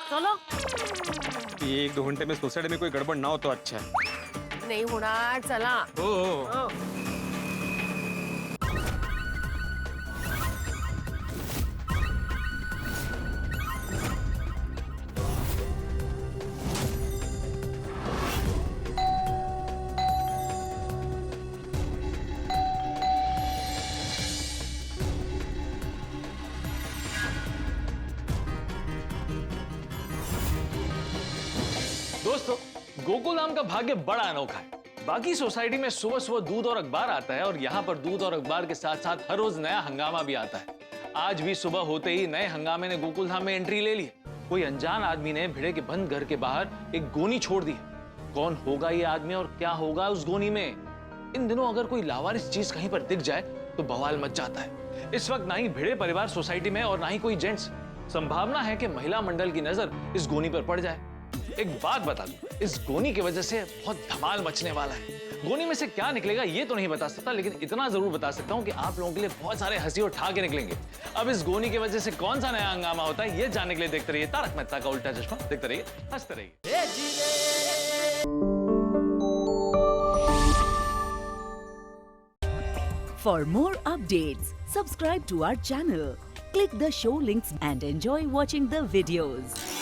चलो। 1-2 घंटे में सोसाइटी में कोई गड़बड़ ना हो तो अच्छा है। नहीं होना, चला। ओ। दोस्तों, गोकुल धाम का भाग्य बड़ा अनोखा है। बाकी सोसाइटी में सुबह सुबह दूध और अखबार आता है और यहाँ पर दूध और अखबार के साथ साथ हर रोज नया हंगामा भी आता है। आज भी सुबह होते ही नए हंगामे ने गोकुल धाम में एंट्री ले ली। कोई अनजान आदमी ने भिड़े के बंद घर के बाहर एक गोनी छोड़ दी। कौन होगा ये आदमी और क्या होगा उस गोनी में? इन दिनों अगर कोई लावारिस चीज कहीं पर दिख जाए तो बवाल मच जाता है। इस वक्त ना ही भिड़े परिवार सोसाइटी में और ना ही कोई जेंट्स, संभावना है कि महिला मंडल की नजर इस गोनी पर पड़ जाए। एक बात बता दूं, इस गोनी की वजह से बहुत धमाल मचने वाला है। गोनी में से क्या निकलेगा ये तो नहीं बता सकता, लेकिन इतना जरूर बता सकता हूं कि आप लोगों के लिए बहुत सारे हंसी और ठहाके निकलेंगे। अब इस गोनी की वजह से कौन सा नया हंगामा होता है ये जानने के लिए देखते रहिए तारक मेहता का उल्टा चश्मा। देखते रहिए, हंसते रहिए। For more updates, subscribe to our channel, click the show links and enjoy watching the videos.